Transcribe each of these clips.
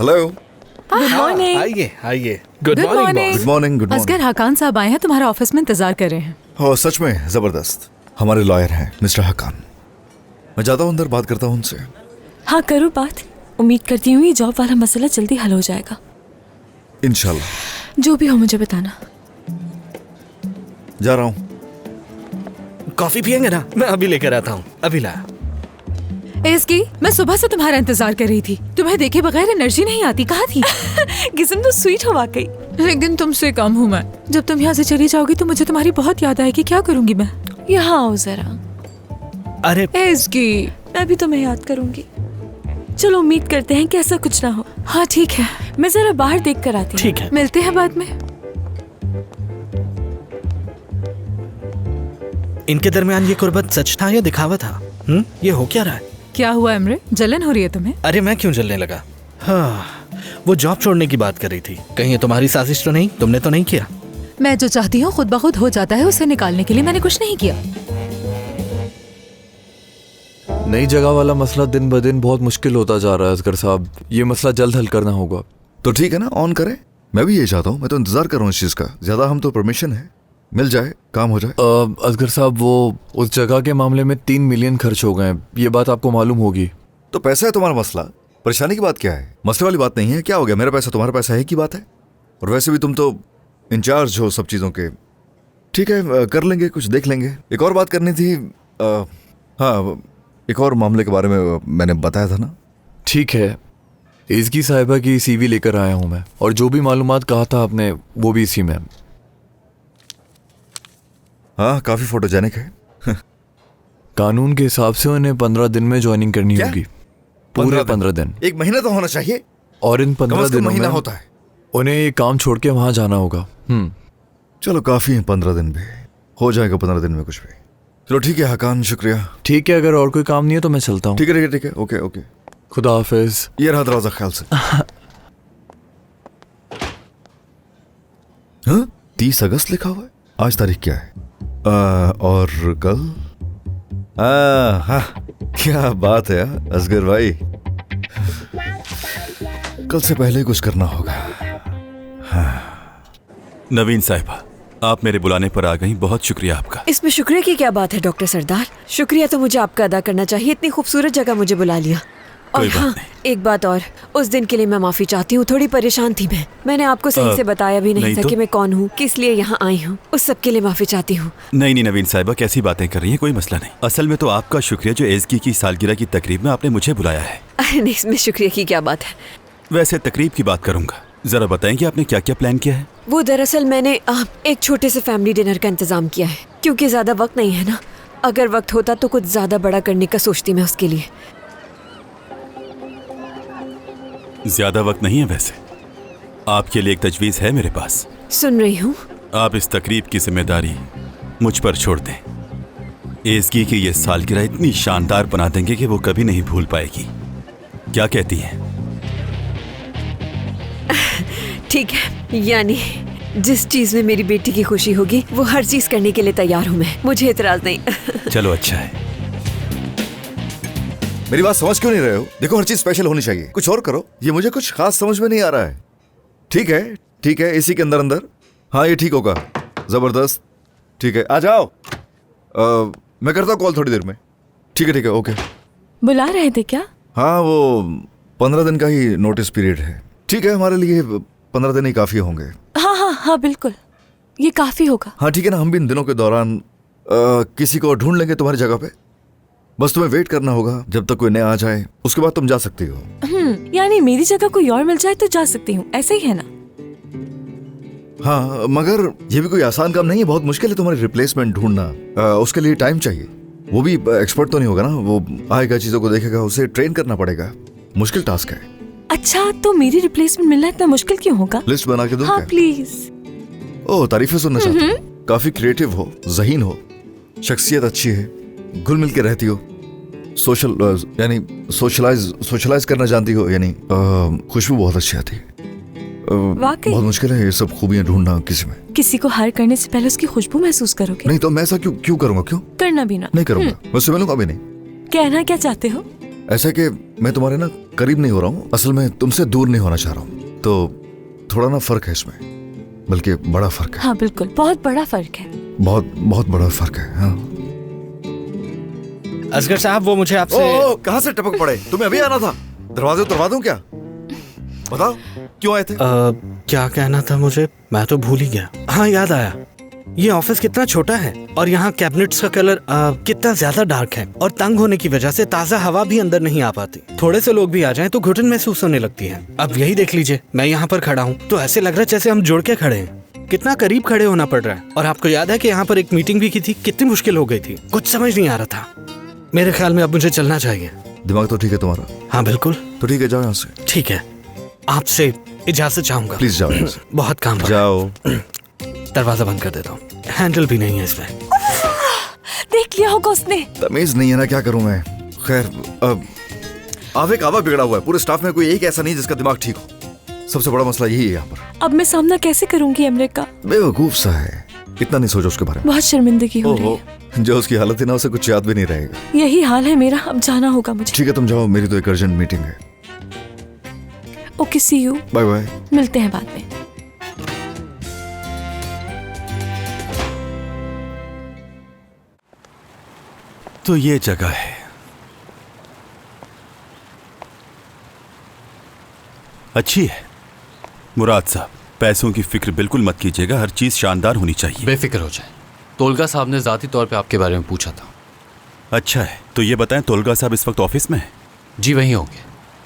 Hello. Good morning. आइए आइए। Good Good morning morning. Boss. Good morning. Good Asghar morning. Hakan साहब आए हैं, तुम्हारा ऑफिस में इंतजार कर रहे हैं। हो सच में जबरदस्त। हमारे लॉयर हैं मिस्टर हकान। मैं जाता हूँ अंदर, बात करता हूँ उनसे। हाँ करो बात। उम्मीद करती हूँ ये जॉब वाला मसला जल्दी हल हो जाएगा। इंशाल्लाह। जो भी हो मुझे बताना। जा रहा हूँ। कॉफी पियेंगे ना? मैं अभी लेकर आता हूँ। अभी ला। इसकी मैं सुबह से तुम्हारा इंतजार कर रही थी। तुम्हें देखे बगैर एनर्जी नहीं आती। कहाँ थी? किस्म तो स्वीट हो वाकई। लेकिन तुमसे कम हूँ मैं। जब तुम यहाँ से चली जाओगी तो मुझे तुम्हारी बहुत याद आएगी। क्या करूंगी मैं? यहाँ आओ जरा। अरे इसकी मैं भी तुम्हें याद करूंगी। चलो उम्मीद करते हैं कि ऐसा कुछ ना हो। हाँ ठीक है, मैं जरा बाहर देख कर आती हूँ। ठीक है। मिलते हैं बाद में। इनके दरमियान ये कुर्बत सच था या दिखावा था? ये हो क्या रहा है? क्या हुआ इमरे? जलन हो रही है तुम्हें? अरे मैं क्यों जलने लगा? हाँ, वो जॉब छोड़ने की बात कर रही थी। कहीं ये तुम्हारी साजिश तो नहीं? तुमने तो नहीं किया? मैं जो चाहती हूँ खुद ब खुद हो जाता है। उसे निकालने के लिए मैंने कुछ नहीं किया। नई जगह वाला मसला दिन ब दिन बहुत मुश्किल होता जा रहा है असगर साहब। ये मसला जल्द हल करना होगा। तो ठीक है ना, ऑन करें। मैं भी ये चाहता हूँ। मैं तो इंतजार कर रहा हूँ इस चीज का। ज्यादा हम तो परमिशन है, मिल जाए, काम हो जाए। असगर साहब, वो उस जगह के मामले में 3 मिलियन खर्च हो गए हैं। ये बात आपको मालूम होगी। तो पैसा है तुम्हारा मसला, परेशानी की बात क्या है? मसले वाली बात नहीं है। क्या हो गया? मेरा पैसा तुम्हारा पैसा है की बात है। और वैसे भी तुम तो इंचार्ज हो सब चीजों के। ठीक है, कर लेंगे, कुछ देख लेंगे। एक और बात करनी थी। हाँ, एक और मामले के बारे में मैंने बताया था ना। ठीक है, इसकी साहिबा की CV लेकर आया हूँ मैं, और जो भी मालूमात कहा था आपने वो भी इसी में। हाँ, काफी फोटोजेनिक है। कानून के हिसाब से उन्हें 15 दिन में ज्वाइनिंग करनी क्या? होगी। पूरे 15 दिन। एक महीना तो होना चाहिए। और इन 15 दिनों महीना में होता है। उन्हें ये काम छोड़ के वहां जाना होगा। चलो काफी है 15 दिन भी। हो जाएगा 15 दिन में कुछ भी। चलो ठीक है हकान, शुक्रिया। ठीक है, अगर और कोई काम नहीं है तो मैं चलता हूँ। ठीक है, ठीक है, ठीक है। Okay okay. खुदा हाफिज। ये रहा दरवाजा, ख्याल से। हाँ, 30 अगस्त लिखा हुआ है। आज तारीख क्या है? और कल? हाँ, क्या बात है असगर भाई। कल से पहले ही कुछ करना होगा। नवीन साहिबा, आप मेरे बुलाने पर आ गई। बहुत शुक्रिया आपका। इसमें शुक्रिया की क्या बात है डॉक्टर सरदार? शुक्रिया तो मुझे आपका अदा करना चाहिए। इतनी खूबसूरत जगह मुझे बुला लिया। और कोई बात हाँ, नहीं। एक बात और, उस दिन के लिए मैं माफी चाहती हूँ। थोड़ी परेशान थी मैंने आपको सही से बताया भी नहीं था तो? कि मैं कौन हूँ, किस लिए यहाँ आई हूँ। उस सब के लिए माफी चाहती हूँ। नहीं नवीन साहिबा, कैसी बातें कर रही हैं? कोई मसला नहीं। असल में तो आपका शुक्रिया जो एज़की की सालगिरह की तकरीब में आपने मुझे बुलाया है। अरे नहीं, इसमें शुक्रिया की क्या बात है। वैसे तकरीब की बात करूंगा। जरा बताएं कि आपने क्या क्या प्लान किया है? वो दरअसल मैंने एक छोटे से फैमिली डिनर का इंतजाम किया है, क्योंकि ज्यादा वक्त नहीं है ना। अगर वक्त होता तो कुछ ज्यादा बड़ा करने का सोचती मैं उसके लिए। ज्यादा वक्त नहीं है वैसे। आपके लिए एक तजवीज़ है मेरे पास। सुन रही हूँ। आप इस तकरीब की जिम्मेदारी मुझ पर छोड़ दें। एज़की की ये सालगिरह इतनी शानदार बना देंगे कि वो कभी नहीं भूल पाएगी। क्या कहती हैं? ठीक है, यानी जिस चीज में मेरी बेटी की खुशी होगी वो हर चीज करने के लिए तैयार हूँ मैं। मुझे इतराज नहीं। चलो अच्छा है। मेरी बात समझ क्यों नहीं रहे हो? देखो, हर चीज स्पेशल होनी चाहिए। कुछ और करो। ये मुझे कुछ खास समझ में नहीं आ रहा है। ठीक है, ठीक है, इसी के अंदर अंदर। हाँ, ये ठीक होगा। जबरदस्त। ठीक है, आ जाओ। मैं करता हूँ कॉल थोड़ी देर में। ठीक है, ठीक है, ओके। बुला रहे थे क्या? हाँ, वो 15 दिन का ही नोटिस पीरियड है। ठीक है, हमारे लिए 15 दिन ही काफी होंगे। हाँ हाँ हाँ, बिल्कुल, ये काफी होगा। हाँ ठीक है ना। हम भी इन दिनों के दौरान किसी को ढूंढ लेंगे तुम्हारी जगह पे। बस तुम्हें वेट करना होगा जब तक कोई नया आ जाए। उसके बाद तुम जा सकती हो। यानी मेरी जगह कोई और मिल जाए तो जा सकती हूँ, ऐसा ही है ना? हाँ, मगर ये भी कोई आसान काम नहीं है। बहुत मुश्किल है तुम्हारी रिप्लेसमेंट ढूंढना। उसके लिए टाइम चाहिए। वो भी एक्सपर्ट तो नहीं होगा ना। वो आएगा, चीजों को देखेगा, उसे ट्रेन करना पड़ेगा। मुश्किल टास्क है। अच्छा, तो मेरी रिप्लेसमेंट मिलना इतना मुश्किल क्यों होगा? लिस्ट बना के दो। हाँ क्या? प्लीज। ओह, तारीफें सुनना चाहती हो? काफी क्रिएटिव हो, ज़हीन हो, शख्सियत अच्छी है, घुल मिल के रहती हो, यानी सोशलाइज करना जानती हो, यानी खुशबू बहुत अच्छी आती है। वाकई? बहुत मुश्किल है ये सब खूबियां ढूंढना किसी में। किसी को हायर करने से पहले उसकी खुशबू महसूस करोगे? नहीं तो मैं ऐसा क्यों करूंगा? क्यों करना भी ना। नहीं करूंगा? मैं सुन लूंगा भी नहीं। कहना क्या चाहते हो? ऐसा है कि मैं तुम्हारे ना करीब नहीं हो रहा हूँ, असल में तुमसे दूर नहीं होना चाह रहा हूँ, तो थोड़ा ना फर्क है इसमें, बल्कि बड़ा फर्क है। हाँ बिल्कुल, बहुत बड़ा फर्क है। बहुत बहुत बड़ा फर्क है। हाँ। असगर साहब, वो मुझे आपसे ओ, कहाँ से टपक पड़े? तुम्हें अभी आना था। दरवाजे उतरवा दूं क्या? बताओ क्यों आए थे? क्या कहना था मुझे, मैं तो भूल ही गया। हाँ, याद आया। ये ऑफिस कितना छोटा है और यहाँ कैबिनेट्स का कलर कितना ज्यादा डार्क है, और तंग होने की वजह से ताजा हवा भी अंदर नहीं आ पाती। थोड़े से लोग भी आ जाएं तो घुटन महसूस होने लगती है। अब यही देख लीजिए, मैं यहाँ पर खड़ा हूँ तो ऐसे लग रहा है जैसे हम जुड़ के खड़े हैं। कितना करीब खड़े होना पड़ रहा है। और आपको याद है कि यहाँ पर एक मीटिंग भी की थी, कितनी मुश्किल हो गई थी, कुछ समझ नहीं आ रहा था। मेरे ख्याल में अब मुझे चलना चाहिए। दिमाग तो ठीक है तुम्हारा? हाँ बिल्कुल। तो ठीक है, जाओ यहाँ से। ठीक है, आपसे इजाजत चाहूंगा। प्लीज जाओ यहाँ से। बहुत काम पड़ा। जाओ। दरवाजा बंद कर देता हूँ, हैंडल भी नहीं है इसमें। देख लिया होगा उसने। तमीज नहीं है ना, क्या करूं मैं। खैर, आवे का आवा बिगड़ा हुआ है। पूरे स्टाफ में कोई एक ऐसा नहीं जिसका दिमाग ठीक हो। सबसे बड़ा मसला यही है यहाँ पर। अब मैं सामना कैसे करूंगी अमरीका? बेवकूफ सा है, इतना नहीं सोचो उसके बारे में। बहुत शर्मिंदगी हो रही ओहो, है। जो उसकी हालत है ना, उसे कुछ याद भी नहीं रहेगा। यही हाल है मेरा, अब जाना होगा मुझे। ठीक है, तुम जाओ, मेरी तो एक अर्जेंट मीटिंग है। Okay, see you. Bye bye. मिलते हैं बाद में। तो ये जगह है। अच्छी है। मुराद साहब, पैसों की फिक्र बिल्कुल मत कीजिएगा, हर चीज शानदार होनी चाहिए। बेफिक्र हो जाए। तोलगा साहब ने ज़ाती तौर पे आपके बारे में पूछा था। अच्छा है, तो ये बताएं, तोलगा साहब इस वक्त ऑफिस में है? जी वहीं होंगे।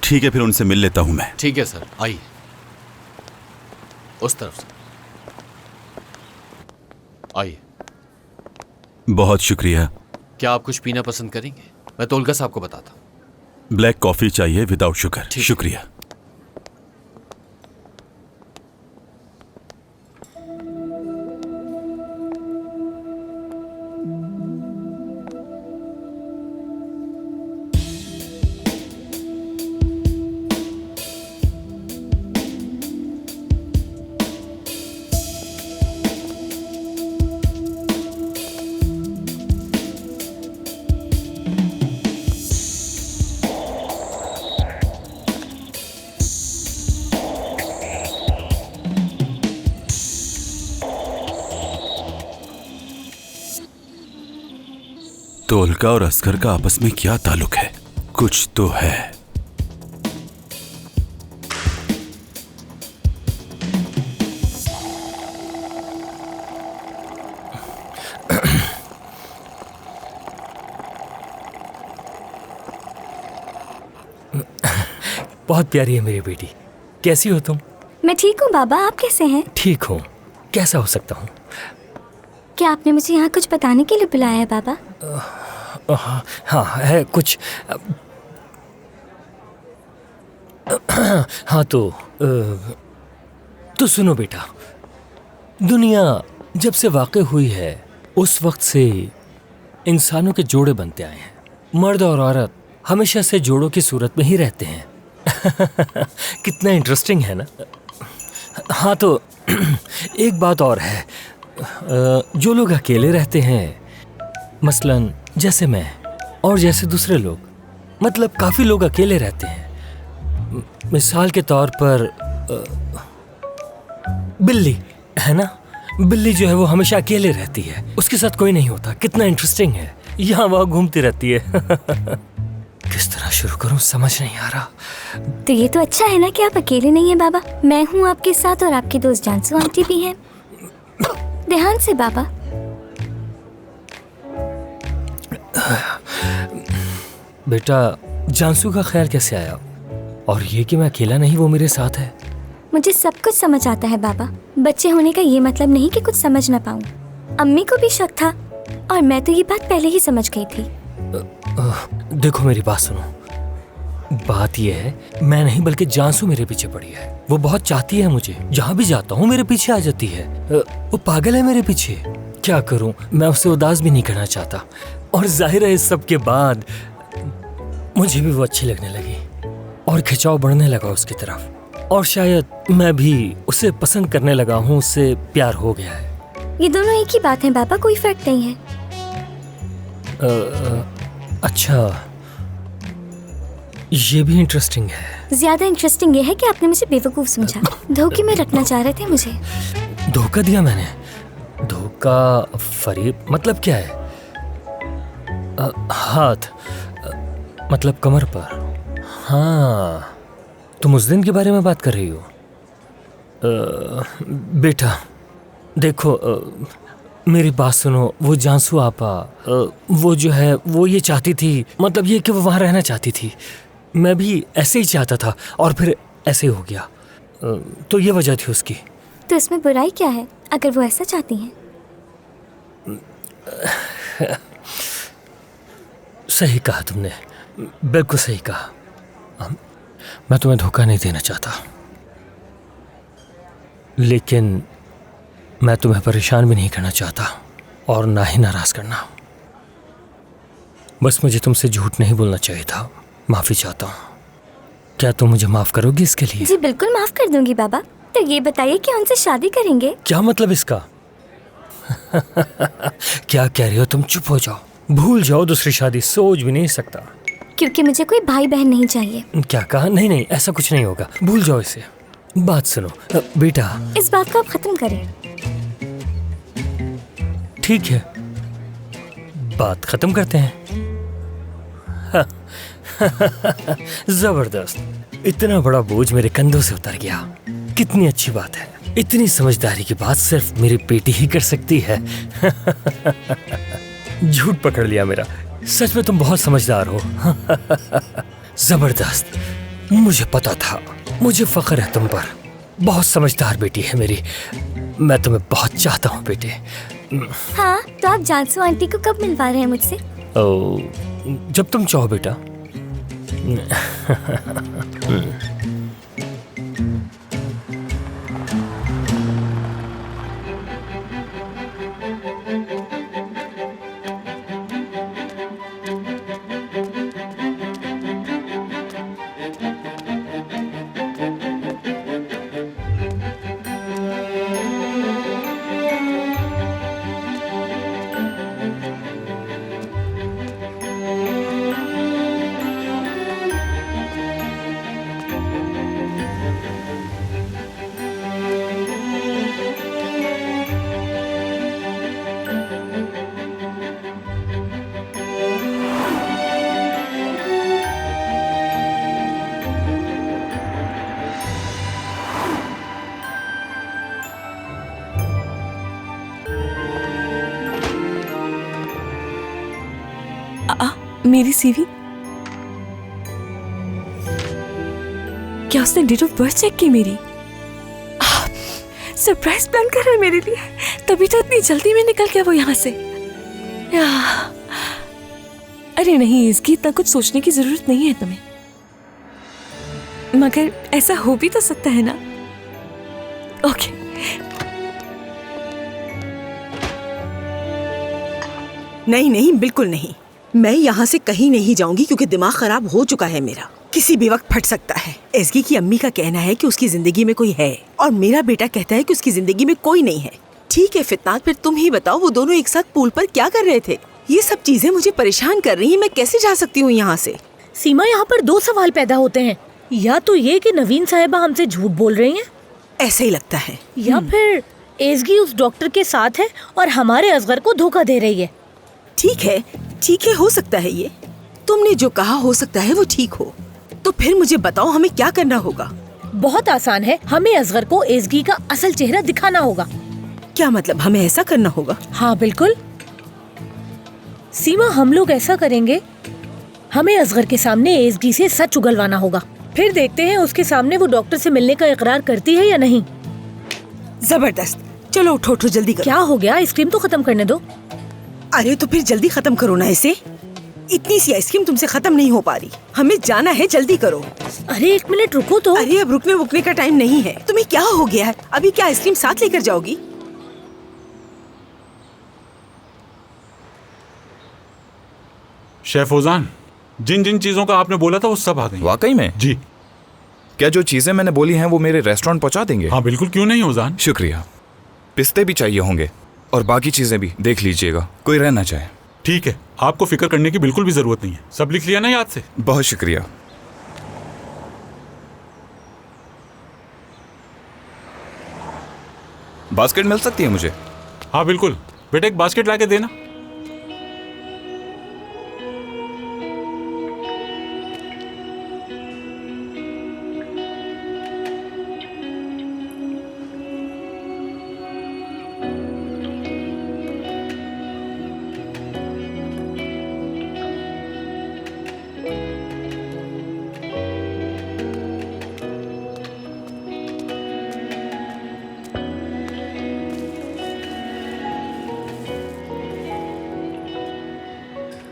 ठीक है, फिर उनसे मिल लेता हूं मैं। ठीक है सर, आइए उस तरफ से आइए। बहुत शुक्रिया। क्या आप कुछ पीना पसंद करेंगे? मैं तोलगा साहब को बताता हूँ। ब्लैक कॉफी चाहिए विदाउट शुगर। शुक्रिया। तोलका और असगर का आपस में क्या ताल्लुक है? कुछ तो है। बहुत प्यारी है मेरी बेटी। कैसी हो तुम? मैं ठीक हूँ बाबा, आप कैसे हैं? ठीक हूँ। कैसा हो सकता हूँ? क्या आपने मुझे यहाँ कुछ बताने के लिए बुलाया है बाबा? हाँ है कुछ। हाँ तो सुनो बेटा, दुनिया जब से वाक़ई हुई है उस वक्त से इंसानों के जोड़े बनते आए हैं। मर्द और औरत हमेशा से जोड़ों की सूरत में ही रहते हैं। कितना इंटरेस्टिंग है ना। हाँ तो एक बात और है, जो लोग अकेले रहते हैं, मसलन जैसे मैं और जैसे दूसरे लोग, मतलब काफ़ी लोग अकेले रहते हैं। मिसाल के तौर पर बिल्ली है ना, बिल्ली जो है वो हमेशा अकेले रहती है, उसके साथ कोई नहीं होता। कितना इंटरेस्टिंग है, यहाँ वहाँ घूमती रहती है। किस तरह शुरू करूँ समझ नहीं आ रहा। तो ये तो अच्छा है ना कि आप अकेले नहीं हैं बाबा। मैं हूँ आपके साथ और आपकी दोस्त जानसू आंटी भी हैं। ध्यान से बाबा। बेटा, जानसू का ख्याल कैसे आया? और ये कि मैं अकेला नहीं, वो मेरे साथ है। मुझे सब कुछ समझ आता है बाबा। बच्चे होने का ये मतलब नहीं कि कुछ समझ ना पाऊँ। अम्मी को भी शक था और मैं तो ये बात पहले ही समझ गई थी। देखो मेरी बात सुनो। बात यह है, मैं नहीं बल्कि जानसू मेरे पीछे पड़ी है। वो बहुत चाहती है मुझे, जहाँ भी जाता हूँ मेरे पीछे आ जाती है। वो पागल है मेरे पीछे। क्या करूँ, मैं उससे उदास भी नहीं करना चाहता। और जाहिर है इस सब के बाद मुझे भी वो अच्छी लगने लगी और खिंचाव बढ़ने लगा उसकी तरफ, और शायद मैं भी उसे पसंद करने लगा हूँ, उससे प्यार हो गया है। ये दोनों एक ही बात है बाबा, कोई फर्क नहीं है। अच्छा, ये भी इंटरेस्टिंग है। ज्यादा इंटरेस्टिंग ये है कि आपने मुझे बेवकूफ समझा। धोखे में रखना चाह रहे थे मुझे। धोखा दिया मैंने? धोखा फरीब मतलब क्या है? हाथ मतलब कमर पर। हाँ, तुम उस दिन के बारे में बात कर रही हो? बेटा देखो, मेरी बात सुनो। वो जानसू आपा, वो जो है वो ये चाहती थी, मतलब ये कि वो वहाँ रहना चाहती थी। मैं भी ऐसे ही चाहता था और फिर ऐसे ही हो गया। तो ये वजह थी उसकी। तो इसमें बुराई क्या है अगर वो ऐसा चाहती हैं? सही कहा तुमने, बिल्कुल सही कहा। मैं तुम्हें धोखा नहीं देना चाहता, लेकिन मैं तुम्हें परेशान भी नहीं करना चाहता और ना ही नाराज करना। बस मुझे तुमसे झूठ नहीं बोलना चाहिए था। माफी चाहता हूँ। क्या तुम मुझे माफ करोगी इसके लिए? जी बिल्कुल माफ कर दूंगी बाबा। तो ये बताइए कि उनसे शादी करेंगे? क्या मतलब इसका? क्या कह रही हो तुम? चुप हो जाओ, भूल जाओ दूसरी शादी। सोच भी नहीं सकता। क्योंकि मुझे कोई भाई बहन नहीं चाहिए। क्या कहा? नहीं नहीं, ऐसा कुछ नहीं होगा, भूल जाओ इसे। बात सुनो बेटा। इस बात को आप खत्म करें। ठीक है, बात खत्म करते हैं। जबरदस्त, इतना बड़ा बोझ मेरे कंधों से उतर गया। कितनी अच्छी बात है। इतनी समझदारी की बात सिर्फ मेरी बेटी ही कर सकती है। झूठ पकड़ लिया मेरा। सच में तुम बहुत समझदार हो। जबरदस्त, मुझे पता था। मुझे फख्र है तुम पर। बहुत समझदार बेटी है मेरी। मैं तुम्हें बहुत चाहता हूँ बेटे। हाँ, तो आप जानसू आंटी को कब मिलवा रहे हैं मुझसे? ओ, जब तुम चाहो बेटा। मेरी सीवी? क्या उसने डेट ऑफ बर्थ चेक की मेरी? सरप्राइज प्लान कर रहा है मेरे लिए। तभी तो इतनी जल्दी में निकल गया वो यहाँ से। अरे नहीं, इसकी इतना कुछ सोचने की जरूरत नहीं है तुम्हें। मगर ऐसा हो भी तो सकता है ना। ओके। नहीं नहीं, बिल्कुल नहीं। मैं यहाँ से कहीं नहीं जाऊंगी क्योंकि दिमाग खराब हो चुका है मेरा। किसी भी वक्त फट सकता है। एसगी की अम्मी का कहना है कि उसकी जिंदगी में कोई है और मेरा बेटा कहता है कि उसकी जिंदगी में कोई नहीं है। ठीक है फितनात, फिर तुम ही बताओ वो दोनों एक साथ पूल पर क्या कर रहे थे? ये सब चीजें मुझे परेशान कर रही हैं। मैं कैसे जा सकती हूँ यहाँ से? सीमा, यहाँ पर दो सवाल पैदा होते हैं। या तो ये कि नवीन साहिबा हमसे झूठ बोल रही हैं, ऐसा ही लगता है, या फिर एसगी उस डॉक्टर के साथ है और हमारे असगर को धोखा दे रही है। ठीक है, हो सकता है ये। तुमने जो कहा हो सकता है वो ठीक हो। तो फिर मुझे बताओ हमें क्या करना होगा? बहुत आसान है। हमें असगर को एसगी का असल चेहरा दिखाना होगा। क्या मतलब हमें ऐसा करना होगा? हाँ बिल्कुल सीमा, हम लोग ऐसा करेंगे। हमें असगर के सामने एसगी से सच उगलवाना होगा। फिर देखते हैं उसके सामने वो डॉक्टर से मिलने का इकरार करती है या नहीं। जबरदस्त, चलो उठो उठो जल्दी करो। क्या हो गया? आइसक्रीम तो खत्म करने दो। अरे तो फिर जल्दी खत्म करो ना इसे। इतनी सी आइसक्रीम तुमसे खत्म नहीं हो पा रही। हमें जाना है, जल्दी करो। अरे एक मिनट रुको तो। अरे अब रुकने का टाइम नहीं है। तुम्हें क्या हो गया है? अभी क्या आइसक्रीम साथ लेकर जाओगी? शेफ ओजान, जिन जिन चीजों का आपने बोला था वो सब आ गई। वाकई में? जी। क्या जो चीजें मैंने बोली हैं वो मेरे रेस्टोरेंट पहुंचा देंगे? हाँ बिल्कुल, क्यों नहीं ओजान। शुक्रिया। पिस्ते भी चाहिए होंगे और बाकी चीजें भी देख लीजिएगा, कोई रहना चाहे। ठीक है, आपको फिक्र करने की बिल्कुल भी जरूरत नहीं है। सब लिख लिया ना याद से? बहुत शुक्रिया। बास्केट मिल सकती है मुझे? हाँ बिल्कुल बेटा, एक बास्केट ला के देना।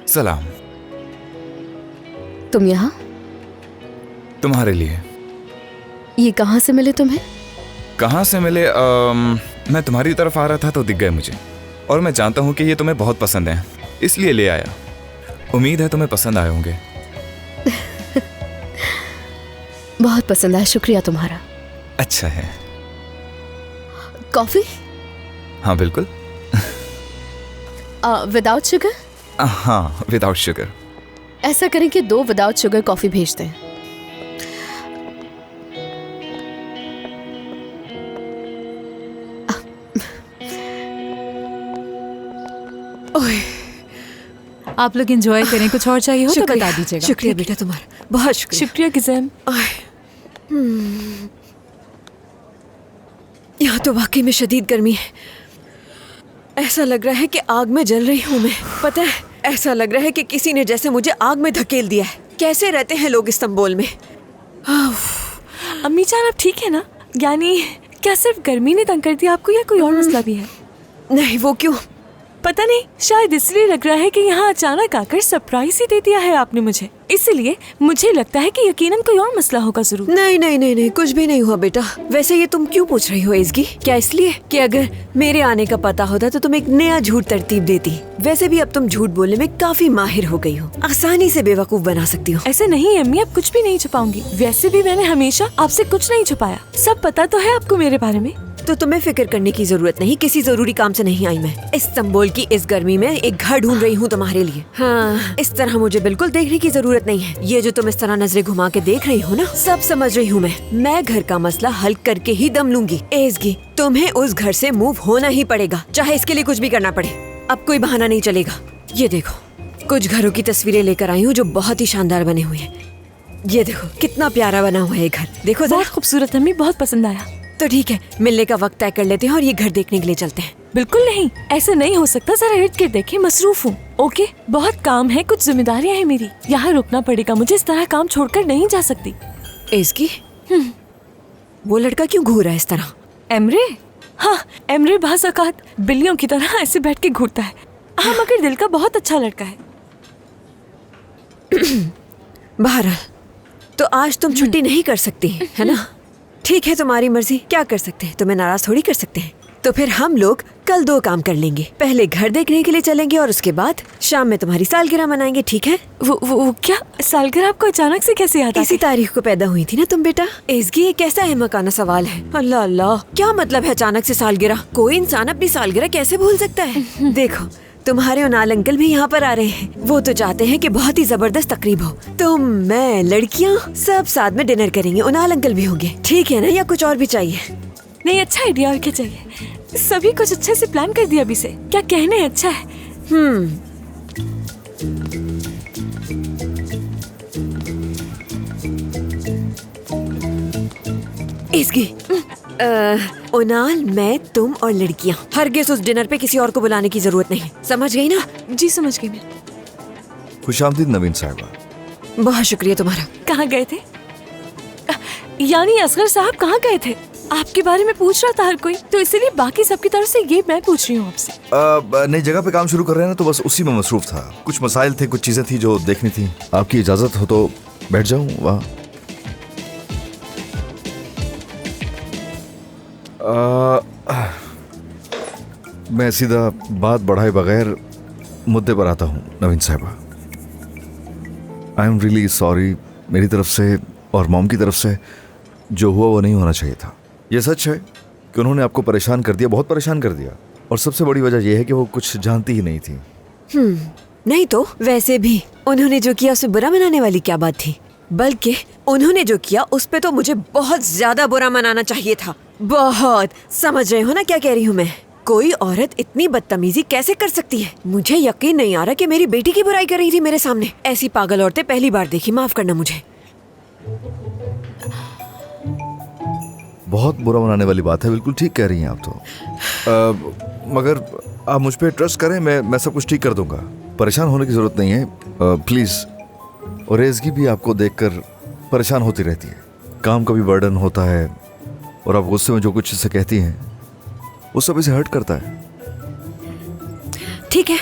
सलाम। तुम यहाँ? तुम्हारे लिए। ये कहाँ से मिले तुम्हें? कहाँ से मिले? मैं तुम्हारी तरफ आ रहा था तो दिख गए मुझे, और मैं जानता हूँ कि ये तुम्हें बहुत पसंद है, इसलिए ले आया। उम्मीद है तुम्हें पसंद आए होंगे। बहुत पसंद आया, शुक्रिया तुम्हारा। अच्छा है। कॉफी? हाँ बिल्कुल। Without sugar? हाँ विदाउट शुगर। ऐसा करें कि 2 विदाउट शुगर कॉफी भेज दें। ओए, आप लोग एंजॉय करें, कुछ और चाहिए हो तो बता दीजिएगा। शुक्रिया बेटा तुम्हारा, बहुत शुक्रिया। शुक्रिया किज़म। यहाँ तो वाकई में शदीद गर्मी है। ऐसा लग रहा है कि आग में जल रही हूँ मैं। पता है, ऐसा लग रहा है कि किसी ने जैसे मुझे आग में धकेल दिया है। कैसे रहते हैं लोग इस्तांबुल में? अम्मी जान, आप ठीक है ना? यानी क्या सिर्फ गर्मी ने तंग कर दिया आपको या कोई और मसला भी है? नहीं, वो क्यों? पता नहीं, शायद इसलिए लग रहा है कि यहाँ अचानक आकर सरप्राइज ही दे दिया है आपने मुझे, इसलिए मुझे लगता है कि यकीनन कोई और मसला होगा जरूर। नहीं नहीं नहीं नहीं, कुछ भी नहीं हुआ बेटा। वैसे ये तुम क्यों पूछ रही हो एज़गी? क्या इसलिए कि अगर मेरे आने का पता होता तो तुम एक नया झूठ तरतीब देती? वैसे भी अब तुम झूठ बोलने में काफी माहिर हो गई हो, आसानी से बेवकूफ बना सकती हो। ऐसे नहीं अम्मी, अब कुछ भी नहीं छुपाऊंगी। वैसे भी मैंने हमेशा आपसे कुछ नहीं छुपाया, सब पता तो है आपको मेरे बारे में। तो तुम्हें फिक्र करने की जरूरत नहीं, किसी जरूरी काम से नहीं आई मैं। इस्तांबुल की इस गर्मी में एक घर ढूंढ रही हूँ तुम्हारे लिए। हाँ, इस तरह मुझे बिल्कुल देखने की जरूरत नहीं है। ये जो तुम इस तरह नजरें घुमा के देख रही हो ना, सब समझ रही हूँ मैं घर का मसला हल करके ही दम लूंगी। एज़गी, तुम्हें उस घर से मूव होना ही पड़ेगा, चाहे इसके लिए कुछ भी करना पड़े। अब कोई बहाना नहीं चलेगा। ये देखो, कुछ घरों की तस्वीरें लेकर आई हूँ जो बहुत ही शानदार बने हुए हैं। ये देखो कितना प्यारा बना हुआ है घर, देखो बहुत खूबसूरत, अम्मी बहुत पसंद आया। तो ठीक है, मिलने का वक्त तय कर लेते हैं और ये घर देखने के लिए चलते हैं। बिल्कुल नहीं, ऐसा नहीं हो सकता। जरा इर्द गिर्द देखें, मसरूफ हूँ। ओके, बहुत काम है, कुछ जिम्मेदारियाँ हैं मेरी, यहाँ रुकना पड़ेगा मुझे। इस तरह काम छोड़कर नहीं जा सकती। एज़गी, वो लड़का क्यों घूर रहा है इस तरह? एमरे? हाँ, एमरे बाज़ औक़ात बिल्लियों की तरह ऐसे बैठ के घूरता है। हाँ, मगर दिल का बहुत अच्छा लड़का है। बहरहाल, तो आज तुम छुट्टी नहीं कर सकती, है ना? ठीक है, तुम्हारी मर्जी, क्या कर सकते हैं, तुम्हें नाराज थोड़ी कर सकते हैं। तो फिर हम लोग कल 2 काम कर लेंगे। पहले घर देखने के लिए चलेंगे और उसके बाद शाम में तुम्हारी सालगिरह मनाएंगे, ठीक है? वो क्या सालगिरह आपको अचानक से कैसे याद? इसी तारीख को पैदा हुई थी ना तुम बेटा। एज़गी, ये कैसा अहमकाना सवाल है। अल्लाह अल्लाह, क्या मतलब है अचानक से सालगिरह? कोई इंसान अपनी सालगिरह कैसे भूल सकता है? देखो, तुम्हारे उनाल अंकल भी यहाँ पर आ रहे हैं। वो तो चाहते हैं कि बहुत ही जबरदस्त तकरीब हो। तुम, मैं, लड़कियाँ सब साथ में डिनर करेंगे। उनाल अंकल भी होंगे, ठीक है ना? या कुछ और भी चाहिए? नहीं, अच्छा आइडिया, और क्या चाहिए? सभी कुछ अच्छे से प्लान कर दिया अभी से। क्या कहने, अच्छा है। इसकी उनाल, मैं, तुम और लड़कियाँ। हरगिज़ उस डिनर पे किसी और को बुलाने की जरूरत नहीं, समझ गई ना? जी समझ गई मैं। खुशामदीद नवीन साहिबा। बहुत शुक्रिया तुम्हारा। कहाँ गए थे? यानी असगर साहब कहाँ गए थे? आपके बारे में पूछ रहा था हर कोई, तो इसीलिए बाकी सबकी तरफ से ये मैं पूछ रही हूँ आपसे। नई जगह पे काम शुरू कर रहे हैं ना, तो बस उसी में मसरूफ था। कुछ मसाइल थे, कुछ चीजें थी जो देखनी थी। आपकी इजाजत हो तो बैठ जाऊं वहाँ? मैं सीधा बात बढ़ाए बगैर मुद्दे पर आता हूँ नवीन साहिबा। आई एम रियली सॉरी, मेरी तरफ से और मॉम की तरफ से जो हुआ वो नहीं होना चाहिए था। ये सच है कि उन्होंने आपको परेशान कर दिया, बहुत परेशान कर दिया, और सबसे बड़ी वजह यह है कि वो कुछ जानती ही नहीं थी। नहीं तो वैसे भी उन्होंने जो किया उसे बुरा मनाने वाली क्या बात थी? बल्कि उन्होंने जो किया उस पे तो मुझे बहुत ज्यादा बुरा मनाना चाहिए था। बहुत समझ रहे हो ना क्या कह रही हूँ मैं? कोई औरत इतनी बदतमीजी कैसे कर सकती है? मुझे यकीन नहीं आ रहा कि मेरी बेटी की बुराई कर रही थी मेरे सामने। ऐसी पागल औरतें पहली बार देखी, माफ करना मुझे। बहुत बुरा मनाने वाली बात है, बिल्कुल ठीक कह रही हैं आप तो। मगर आप मुझ पे ट्रस्ट करें, मैं सब कुछ ठीक कर दूंगा। परेशान होने की जरूरत नहीं है, प्लीज। और रेज़गी भी आपको देखकर परेशान होती रहती है। काम का भी बर्डन होता है और आप गुस्से में जो कुछ इसे कहती हैं वो सब इसे हर्ट करता है। ठीक है,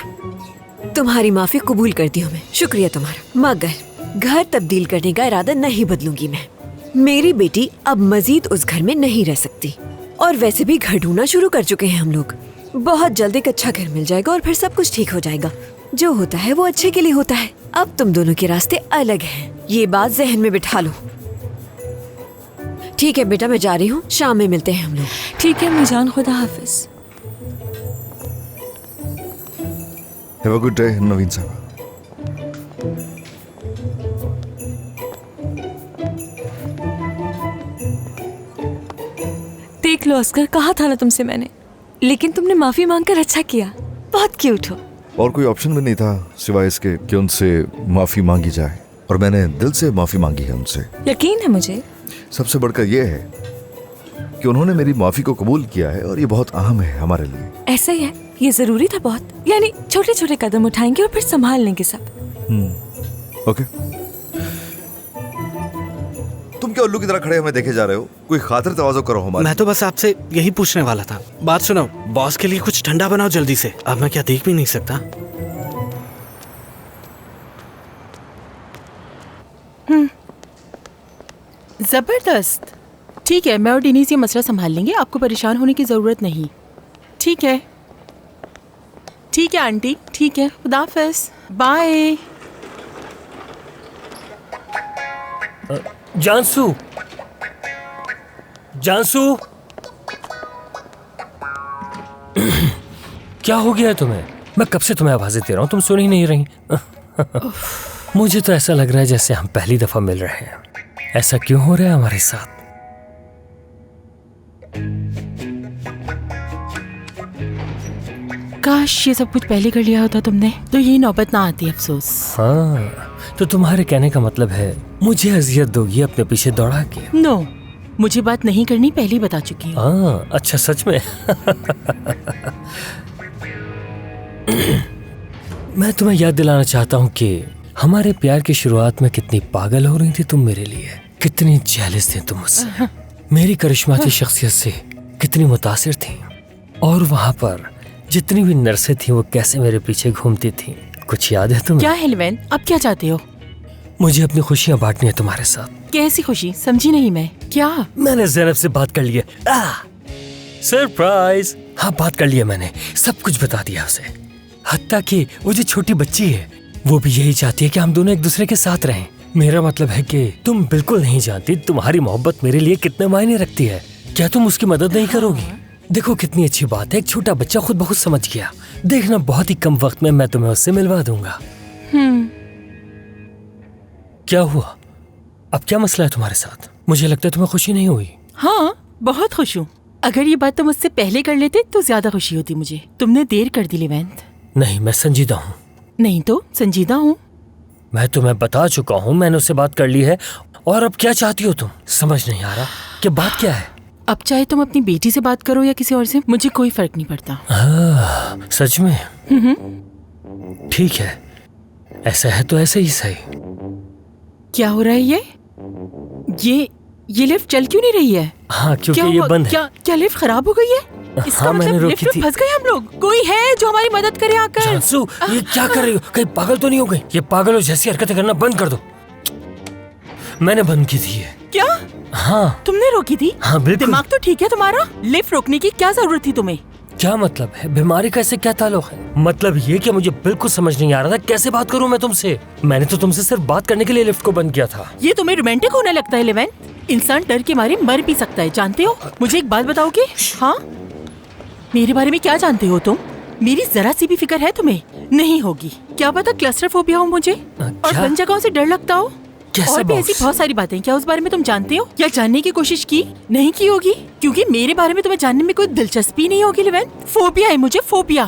तुम्हारी माफी कबूल करती हूँ मैं, शुक्रिया तुम्हारा। मगर घर तब्दील करने का इरादा नहीं बदलूंगी मैं। मेरी बेटी अब मजीद उस घर में नहीं रह सकती। और वैसे भी घर ढूंढना शुरू कर चुके हैं हम लोग। बहुत जल्द एक अच्छा घर मिल जाएगा और फिर सब कुछ ठीक हो जाएगा। जो होता है वो अच्छे के लिए होता है। अब तुम दोनों के रास्ते अलग हैं, ये बात जहन में बिठा लो। ठीक है बेटा, मैं जा रही हूँ, शाम में मिलते हैं हम लोग। ठीक है मीजान, खुदा हाफिज। हैव अ गुड डे नवीन साहब। देख लो असगर, कहा था ना तुमसे मैंने, लेकिन तुमने माफी मांगकर अच्छा किया। बहुत क्यूट हो। और कोई ऑप्शन भी नहीं था सिवाय इसके कि उनसे माफी मांगी जाए, और मैंने दिल से माफी मांगी है उनसे। यकीन है मुझे। सबसे बढ़कर यह है कि उन्होंने मेरी माफी को कबूल किया है, और ये बहुत अहम है हमारे लिए। ऐसा ही है, ये जरूरी था बहुत। यानी छोटे छोटे कदम उठाएंगे और फिर संभाल लेंगे सब। ओके। तुम क्या उल्लू की तरह खड़े हमें देखे जा रहे हो? कोई खातिर तवाज़ो करो हमारी। मैं तो बस आपसे यही पूछने वाला था। बात सुनो, बॉस के लिए कुछ ठंडा बनाओ जल्दी से। अब मैं क्या देख भी नहीं सकता। जबरदस्त। ठीक है, मैं और डेनिस ये मसला संभाल लेंगे, आपको परेशान होने की जरूरत नहीं। ठीक है, ठीक है आंटी, ठीक है, खुदा हाफिज़, बाय। जानसू, जानसू, क्या हो गया है तुम्हें? मैं कब से तुम्हें आवाजें दे रहा हूँ, तुम सुन ही नहीं रही। मुझे तो ऐसा लग रहा है जैसे हम पहली दफा मिल रहे हैं। ऐसा क्यों हो रहा है हमारे साथ? काश ये सब कुछ पहले कर लिया होता तुमने, तो ये नौबत ना आती। अफसोस। हाँ, तो तुम्हारे कहने का मतलब है मुझे अजियत दोगी अपने पीछे दौड़ा के? नो, मुझे बात नहीं करनी, पहले ही बता चुकी हूँ। हाँ, अच्छा, सच में? मैं तुम्हें याद दिलाना चाहता हूँ कि हमारे प्यार की शुरुआत में कितनी पागल हो रही थी तुम मेरे लिए, कितनी जेलस थी तुम मुझसे, मेरी करिश्माती शख्सियत से कितनी मुतासिर थी, और वहाँ पर जितनी भी नर्सें थी वो कैसे मेरे पीछे घूमती थी। कुछ याद है तुम्हें? क्या है लिवेन, अब क्या चाहते हो? मुझे अपनी खुशियाँ बांटनी है तुम्हारे साथ। कैसी खुशी, समझी नहीं मैं। क्या? मैंने ज़ैनब से बात कर ली है। सरप्राइज। हाँ, बात कर लिया मैंने, सब कुछ बता दिया उसे। हत्ता कि वो जो छोटी बच्ची है वो भी यही चाहती है कि हम दोनों एक दूसरे के साथ रहें। मेरा मतलब है कि तुम बिल्कुल नहीं जानती तुम्हारी मोहब्बत मेरे लिए कितने मायने रखती है। क्या तुम उसकी मदद नहीं करोगी? देखो कितनी अच्छी बात है, एक छोटा बच्चा खुद बहुत समझ गया। देखना बहुत ही कम वक्त में मैं तुम्हें उससे मिलवा दूंगा। क्या हुआ? अब क्या मसला है तुम्हारे साथ? मुझे लगता है तुम्हें खुशी नहीं हुई। हाँ, बहुत खुश हूँ। अगर ये बात तुम मुझसे पहले कर लेते तो ज्यादा खुशी होती मुझे। तुमने देर कर दी लिवेंत। नहीं, मैं संजीदा हूँ। नहीं तो संजीदा हूँ। मैं तुम्हें बता चुका हूँ, मैंने उससे बात कर ली है। और अब क्या चाहती हो तुम? समझ नहीं आ रहा कि बात क्या है। अब चाहे तुम अपनी बेटी से बात करो या किसी और से, मुझे कोई फर्क नहीं पड़ता। सच में? ठीक है, ऐसा है तो ऐसे ही सही। क्या हो रहा है ये लिफ्ट चल क्यों नहीं रही है? हाँ, क्योंकि ये बंद है। क्या लिफ्ट खराब हो गई है? इसका हाँ, मैंने मतलब रोकी लिफ्ट में थी। फंस गए हम लोग। कोई है जो हमारी मदद करे आकर? जानसू, ये क्या कर रही हो? कहीं पागल तो नहीं हो गई? ये पागलों जैसी हरकतें करना बंद कर दो। मैंने बंद की थी ये। क्या? हाँ। तुमने रोकी थी? हाँ, बिल्कुल। दिमाग तो ठीक है तुम्हारा? लिफ्ट रोकने की क्या जरूरत थी तुम्हें? क्या मतलब है? बीमारी का इससे क्या ताल्लुक है? मतलब ये कि मुझे बिल्कुल समझ नहीं आ रहा था कैसे बात करूं मैं तुमसे। मैंने तो तुमसे सिर्फ बात करने के लिए लिफ्ट को बंद किया था। ये तुम्हें रोमांटिक होने लगता है लिवेन? इंसान डर के मारे मर भी सकता है, जानते हो? मुझे एक बात बताओगे? हाँ, मेरे बारे में क्या जानते हो तुम? मेरी जरा सी भी फिक्र है तुम्हें? नहीं होगी। क्या पता क्लस्टरफोबिया हो मुझे और बंद जगहों से डर लगता हो। कैसे और भी ऐसी बॉस? बहुत सारी बातें, क्या उस बारे में तुम जानते हो या जानने की कोशिश की नहीं की होगी? क्योंकि मेरे बारे में तुम्हें जानने में कोई दिलचस्पी नहीं होगी लिवेन। फोबिया है मुझे, फोबिया।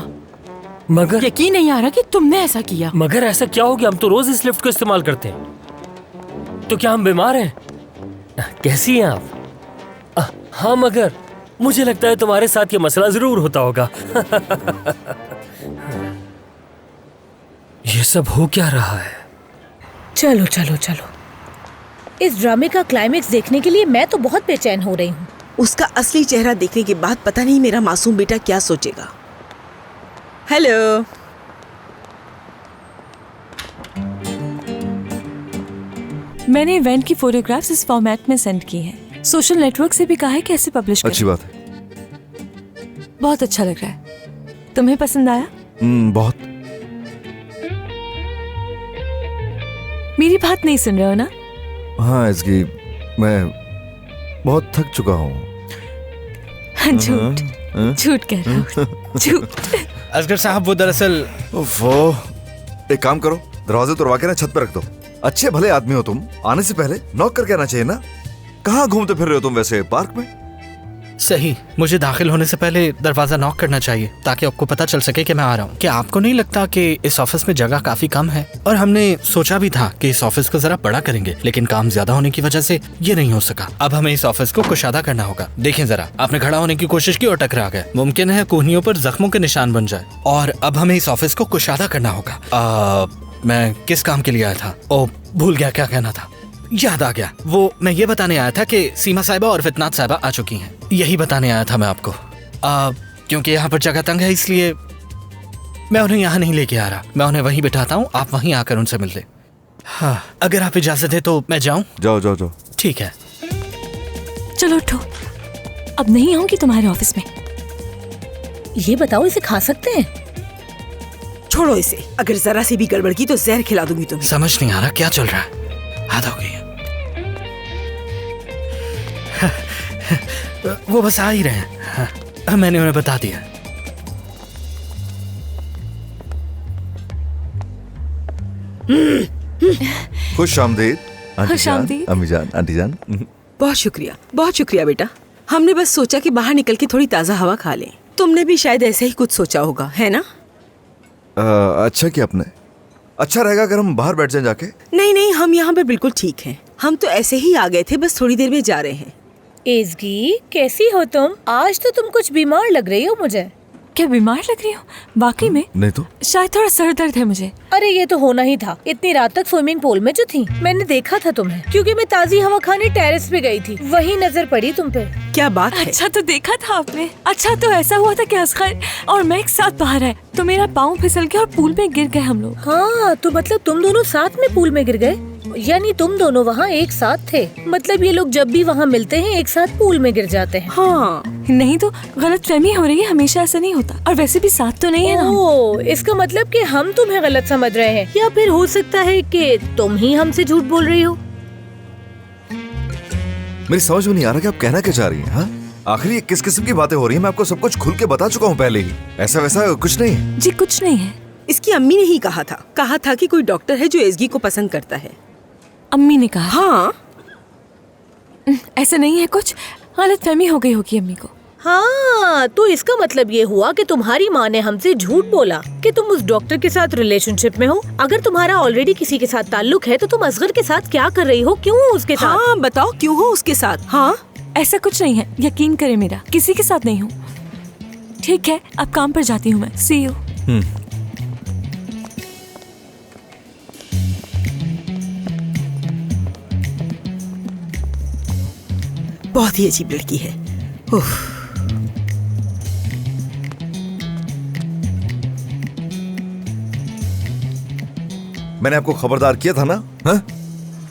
मगर यकीन नहीं आ रहा कि तुमने ऐसा किया। मगर ऐसा क्या हो गया? हम तो रोज इस लिफ्ट को इस्तेमाल करते हैं। तो क्या हम बीमार हैं? कैसी हैं आप? हाँ, मगर मुझे लगता है तुम्हारे साथ ये मसला जरूर होता होगा। ये सब हो क्या रहा है? चलो चलो चलो, इस ड्रामे का क्लाइमेक्स देखने के लिए मैं तो बहुत बेचैन हो रही हूँ। उसका असली चेहरा देखने के बाद पता नहीं मेरा मासूम बेटा क्या सोचेगा। हेलो। मैंने इवेंट की फोटोग्राफ्स इस फॉर्मेट में सेंड की हैं। सोशल नेटवर्क से भी कहा है कैसे पब्लिश करें। अच्छी बात है। बहुत अच्छा लग रहा है। तुम्हें पसंद आया? बहुत। मेरी बात नहीं सुन रहे हो ना? हाँ इसकी, मैं बहुत थक चुका हूँ। झूठ झूठ कह रहा हूँ, झूठ। असगर साहब वो दरअसल वो एक काम करो, दरवाजे तोड़वा के ना छत पे रख दो। अच्छे भले आदमी हो तुम, आने से पहले नॉक करके आना चाहिए ना। कहाँ घूमते फिर रहे हो तुम वैसे, पार्क में? सही, मुझे दाखिल होने से पहले दरवाजा नॉक करना चाहिए ताकि आपको पता चल सके कि मैं आ रहा हूँ। क्या आपको नहीं लगता कि इस ऑफिस में जगह काफी कम है? और हमने सोचा भी था कि इस ऑफिस को जरा बड़ा करेंगे, लेकिन काम ज्यादा होने की वजह से ये नहीं हो सका। अब हमें इस ऑफिस को कुशादा करना होगा। देखें जरा, आपने खड़ा होने की कोशिश की और टकरा गए। मुमकिन है कोहनियों पर जख्मों के निशान बन जाए। और अब हमें इस ऑफिस को कुशादा करना होगा। मैं किस काम के लिए आया था? ओ, भूल गया क्या कहना था। याद आ गया, वो मैं ये बताने आया था कि सीमा साहिबा और फितनात साहिबा आ चुकी हैं। यही बताने आया था मैं आपको। क्योंकि यहाँ पर जगह तंग है, इसलिए मैं उन्हें यहाँ नहीं लेके आ रहा। मैं उन्हें वहीं बिठाता हूँ, आप वहीं आकर उनसे मिल ले। हाँ, अगर आप इजाजत है तो मैं जाऊँ? जाओ जाओ जाओ। ठीक है। चलो उठो, अब नहीं आऊंगी तुम्हारे ऑफिस में। ये बताओ, इसे खा सकते हैं? छोड़ो इसे, अगर जरा सी भी गड़बड़ की तो जहर खिला दूंगी तुम्हें। समझ नहीं आ रहा क्या चल रहा है। हद हो गई है। वो बस आ ही रहे हैं। हाँ, मैंने उन्हें बता दिया। खुश आमदीद आंटी खुश जान, आमदीद। अम्मी जान, आंटी जान। बहुत शुक्रिया बेटा। हमने बस सोचा कि बाहर निकल के थोड़ी ताज़ा हवा खा लें। तुमने भी शायद ऐसे ही कुछ सोचा होगा, है ना? अच्छा किया आपने। अच्छा रहेगा अगर हम बाहर बैठ जाएं जाके। नहीं, हम यहाँ पे बिल्कुल ठीक हैं। हम तो ऐसे ही आ गए थे, बस थोड़ी देर में जा रहे हैं। एज़गी, कैसी हो तुम? आज तो तुम कुछ बीमार लग रही हो मुझे। क्या बीमार लग रही हो? वाकई में? नहीं तो शायद थोड़ा सर दर्द है मुझे। अरे ये तो होना ही था। इतनी रात तक स्विमिंग पूल में जो थी, मैंने देखा था तुम्हें, क्योंकि मैं ताज़ी हवा खाने टेरेस पे गई थी, वही नजर पड़ी तुम पे। क्या बात है? अच्छा तो देखा था आपने। अच्छा तो ऐसा हुआ था कि असगर और मैं एक साथ बाहर आए तो मेरा पाँव फिसल गया और पूल में गिर गए हम लोग। हाँ, तो मतलब तुम दोनों साथ में पूल में गिर गए? यानी तुम दोनों वहाँ एक साथ थे? मतलब ये लोग जब भी वहाँ मिलते हैं एक साथ पूल में गिर जाते हैं। हाँ, नहीं तो गलतफहमी हो रही है, हमेशा ऐसा नहीं होता। और वैसे भी साथ तो नहीं है ना। ओह, इसका मतलब कि हम तुम्हें गलत समझ रहे हैं, या फिर हो सकता है कि तुम ही हमसे झूठ बोल रही हो। मेरी समझ में नहीं आ रहा कि आप कहना क्या चाह रही हैं। हाँ, आखिर ये किस किस्म की बातें हो रही हैं? मैं आपको सब कुछ खुल के बता चुका हूँ पहले ही। ऐसा वैसा कुछ नहीं है जी, कुछ नहीं है। इसकी अम्मी ने ही कहा था कि कोई डॉक्टर है जो एज़गी को पसंद करता है। अम्मी ने कहा? हाँ। ऐसा नहीं है, कुछ गलतफहमी हो गई होगी अम्मी को। हाँ, तो इसका मतलब ये हुआ कि तुम्हारी माँ ने हमसे झूठ बोला कि तुम उस डॉक्टर के साथ रिलेशनशिप में हो। अगर तुम्हारा ऑलरेडी किसी के साथ ताल्लुक है तो तुम असगर के साथ क्या कर रही हो? क्यों हो उसके साथ? हाँ, बताओ क्यों हो उसके साथ? हाँ, ऐसा कुछ नहीं है, यकीन करें, मेरा किसी के साथ नहीं हूँ। ठीक है, अब काम पर जाती हूँ मैं। सी यू। बहुत ही अजीब लड़की है। उफ। मैंने आपको खबरदार किया था ना। हाँ?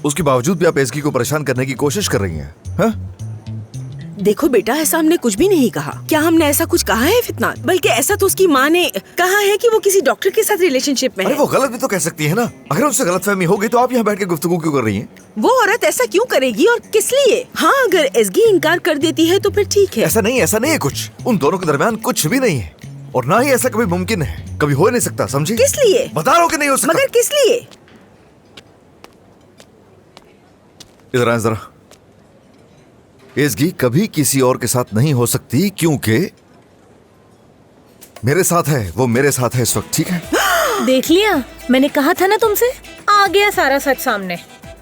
उसके बावजूद भी आप एज़गी को परेशान करने की कोशिश कर रही हैं। हाँ? देखो बेटा, ऐसा हमने कुछ भी नहीं कहा। क्या हमने ऐसा कुछ कहा है फितनात? बल्कि ऐसा तो उसकी माँ ने कहा है कि वो किसी डॉक्टर के साथ रिलेशनशिप में है। अरे वो गलत भी तो कह सकती है ना। अगर उससे गलतफहमी हो गई तो आप यहाँ बैठ के गुफ्तगू क्यों कर रही हैं? वो औरत ऐसा क्यों करेगी और किस लिए? हाँ, अगर एज़गी इनकार कर देती है तो फिर ठीक है। ऐसा नहीं है कुछ। उन दोनों के दरमियान कुछ भी नहीं है और ना ही ऐसा कभी मुमकिन है। कभी हो नहीं सकता, समझी? किस लिए? बता रहा हूँ कि नहीं हो सकता। मगर किस लिए? इधर आ जरा। एसगी कभी किसी और के साथ नहीं हो सकती क्योंकि मेरे साथ है, वो मेरे साथ है इस वक्त, ठीक है? देख लिया, मैंने कहा था ना तुमसे, आ गया सारा सच सामने।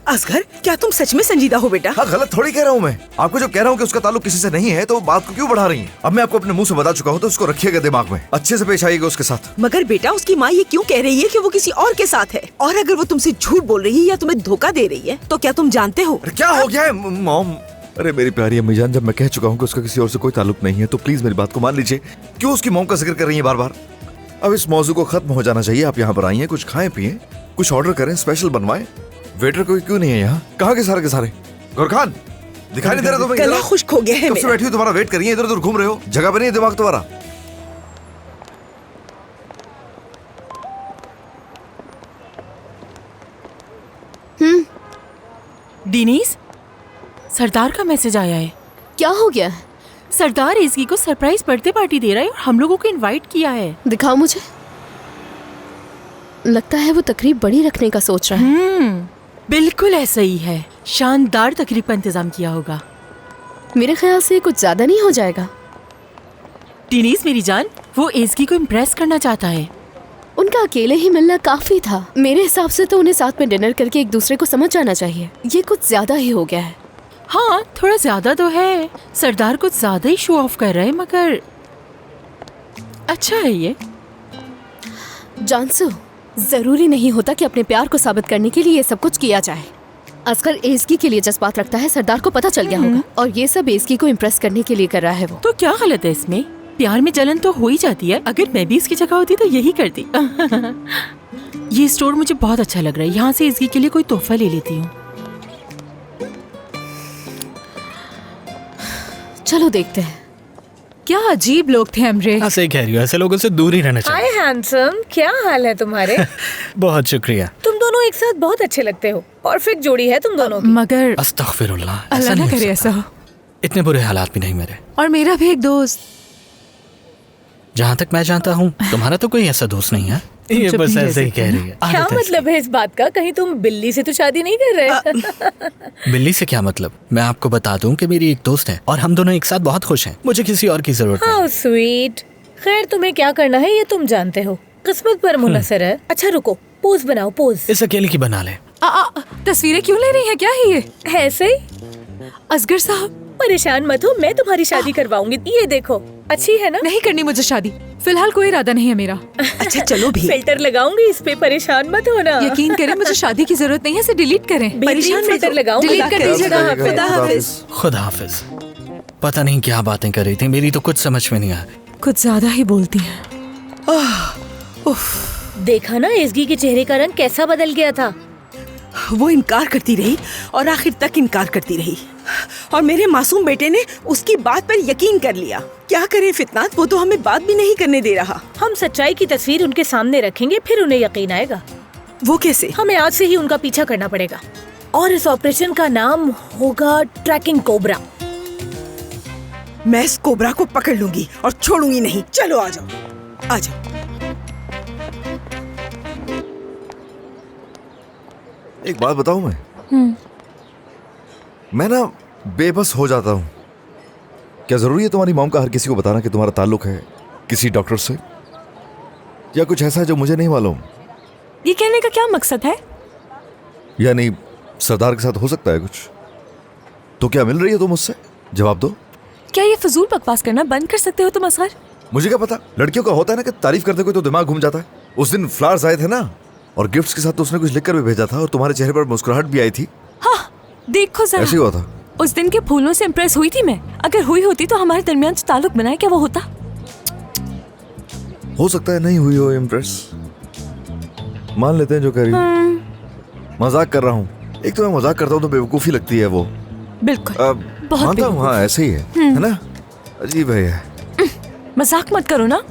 असगर, क्या तुम सच में संजीदा हो बेटा? हाँ, गलत थोड़ी कह रहा हूँ मैं। आपको जो कह रहा हूँ कि उसका ताल्लुक किसी से नहीं है, तो बात को क्यों बढ़ा रही हैं? अब मैं आपको अपने मुंह से बता चुका हूँ, तो उसको रखिएगा दिमाग में, अच्छे से पेश आइएगा उसके साथ। मगर बेटा, उसकी माँ ये क्यों कह रही है कि वो किसी और के साथ है? और अगर वो तुमसे झूठ बोल रही है या तुम्हें धोखा दे रही है, तो क्या तुम जानते हो? क्या हो गया है मॉम? अरे मेरी प्यारी अम्मी जान, जब मैं कह चुका हूँ कि उसका किसी और से कोई ताल्लुक नहीं है, तो प्लीज मेरी बात को मान लीजिए। क्यों उसकी मॉम का जिक्र कर रही है बार बार? अब इस मौजू को खत्म हो जाना चाहिए। आप यहाँ पर आई हैं, कुछ खाएं पिए, कुछ ऑर्डर करें, स्पेशल बनवाएं। वेटर कोई क्यों नहीं है यहाँ? कहाँ के सारे? गुरखान, दिखाई नहीं दे रहा तुम्हें? गला खुश्क हो गया है कब से बैठी हो, तुम्हारा वेट कर रही है, इधर उधर घूम रहे हो, जगह पे नहीं है दिमाग तुम्हारा। डिनीज, सरदार का मैसेज आया है। क्या हो गया है? सरदार एसगी को सरप्राइज बर्थडे पार्टी दे रहा है और हम लोगों को इनवाइट किया है। दिखाओ मुझे। लगता है वो तकरीब बड़ी रखने का सोच रहा है। बिल्कुल ऐसा ही है, शानदार तकरीब का इंतजाम किया होगा। मेरे ख्याल से कुछ ज्यादा नहीं हो जाएगा। डिनीज मेरी जान, वो एसगी को इम्प्रेस करना चाहता है। उनका अकेले ही मिलना काफी था। मेरे हिसाब से तो उन्हें साथ में डिनर करके एक दूसरे को समझ जाना चाहिए। ये कुछ ज्यादा ही हो गया है। हाँ, थोड़ा ज्यादा तो है। सरदार कुछ ज्यादा ही शो ऑफ कर रहा है, मगर अच्छा है ये। जानसू, जरूरी नहीं होता कि अपने प्यार को साबित करने के लिए ये सब कुछ किया जाए। असगर एसगी के लिए जज्बात रखता है, सरदार को पता चल गया होगा, और ये सब एसगी को इम्प्रेस करने के लिए कर रहा है वो। तो क्या गलत है इसमें? प्यार में जलन तो हो ही जाती है। अगर मैं भी इसकी जगह होती तो यही करती। ये स्टोर मुझे बहुत अच्छा लग रहा है, यहाँ से एसगी के लिए कोई तोहफा ले लेती हूँ। चलो देखते हैं। क्या अजीब लोग थे हमरे। सही कह रही हो, ऐसे लोगों से दूर ही रहना चाहिए। हाय हैंडसम, क्या हाल है तुम्हारे? बहुत शुक्रिया। तुम दोनों एक साथ बहुत अच्छे लगते हो। परफेक्ट जोड़ी है तुम दोनों की। मगर अस्तगफिरुल्लाह, अल्लाह ना करे ऐसा हो। इतने बुरे हालात भी नहीं मेरे। और मेरा भी एक दोस्त, जहाँ तक मैं जानता हूँ तुम्हारा तो कोई ऐसा दोस्त नहीं है। ये बस ऐसे ही कह रही है। क्या मतलब है इस बात का? कहीं तुम बिल्ली से तो शादी नहीं कर रहे? बिल्ली से क्या मतलब? मैं आपको बता दूं कि मेरी एक दोस्त है और हम दोनों एक साथ बहुत खुश हैं। मुझे किसी और की जरूरत नहीं। How sweet. खैर, तुम्हें क्या करना है ये तुम जानते हो। किस्मत पर मुनसर है। अच्छा रुको, पोज बनाओ, पोज। इस अकेले की बना ले। तस्वीरें क्यों ले रही है? क्या है ये? ऐसे असगर साहब, परेशान मत हो, मैं तुम्हारी शादी करवाऊंगी। ये देखो, अच्छी है ना? नहीं करनी मुझे शादी, फिलहाल कोई इरादा नहीं है मेरा। अच्छा चलो भी। फिल्टर लगाऊंगी इस पे, परेशान मत हो ना। यकीन करें, मुझे शादी की जरूरत नहीं है, इसे डिलीट करें। परेशान फिल्टर लगाऊंगी। डिलीट कर दीजिएगा। खुदा हाफिज। खुदा हाफिज। पता नहीं क्या बातें कर रही थी, मेरी तो कुछ समझ में नहीं आया। कुछ ज्यादा ही बोलती है। देखा ना, एसगी के चेहरे का रंग कैसा बदल गया था। वो इनकार करती रही और आखिर तक इनकार करती रही, और मेरे मासूम बेटे ने उसकी बात पर यकीन कर लिया। क्या करे फितनात, वो तो हमें बात भी नहीं करने दे रहा। हम सच्चाई की तस्वीर उनके सामने रखेंगे, फिर उन्हें यकीन आएगा। वो कैसे? हमें आज से ही उनका पीछा करना पड़ेगा, और इस ऑपरेशन का नाम होगा ट्रैकिंग कोबरा। मैं इस कोबरा को पकड़ लूंगी और छोड़ूंगी नहीं। चलो आ जाओ, आ जाओ। एक बात बताऊं मैं ना बेबस हो जाता हूं। क्या जरूरी है तुम्हारी मॉम का हर किसी को बताना कि तुम्हारा ताल्लुक है किसी डॉक्टर से, या कुछ ऐसा है जो मुझे नहीं मालूम? ये कहने का क्या मकसद है? यानी सरदार के साथ हो सकता है कुछ? तो क्या मिल रही है तुम मुझसे? जवाब दो। क्या ये फजूल बकवास करना बंद कर सकते हो तुम असगर? मुझे क्या पता, लड़कियों का होता है ना कि तारीफ करते कोई तो दिमाग घूम जाता है। उस दिन फ्लावर्स आए थे ना, और गिफ्ट्स के साथ तो उसने कुछ लिखकर भी भेजा था, और तुम्हारे चेहरे पर मुस्कुराहट भी आई थी। हाँ, देखो जरा। ऐसे हुआ था। उस दिन के फूलों से इम्प्रेस हुई थी मैं। अगर हुई होती तो हमारे दरमियान जो ताल्लुक बनाए, क्या वो होता? हो सकता है नहीं हुई हो इम्प्रेस, मान लेते हैं जो कह रही हो। मजाक कर रहा हूँ। एक तो मैं मजाक करता हूँ तो बेवकूफी लगती है वो। बिल्कुल, बहुत मानता हूँ, हाँ ऐसे ही है ना? अजीब है ये। मजाक मत करो ना।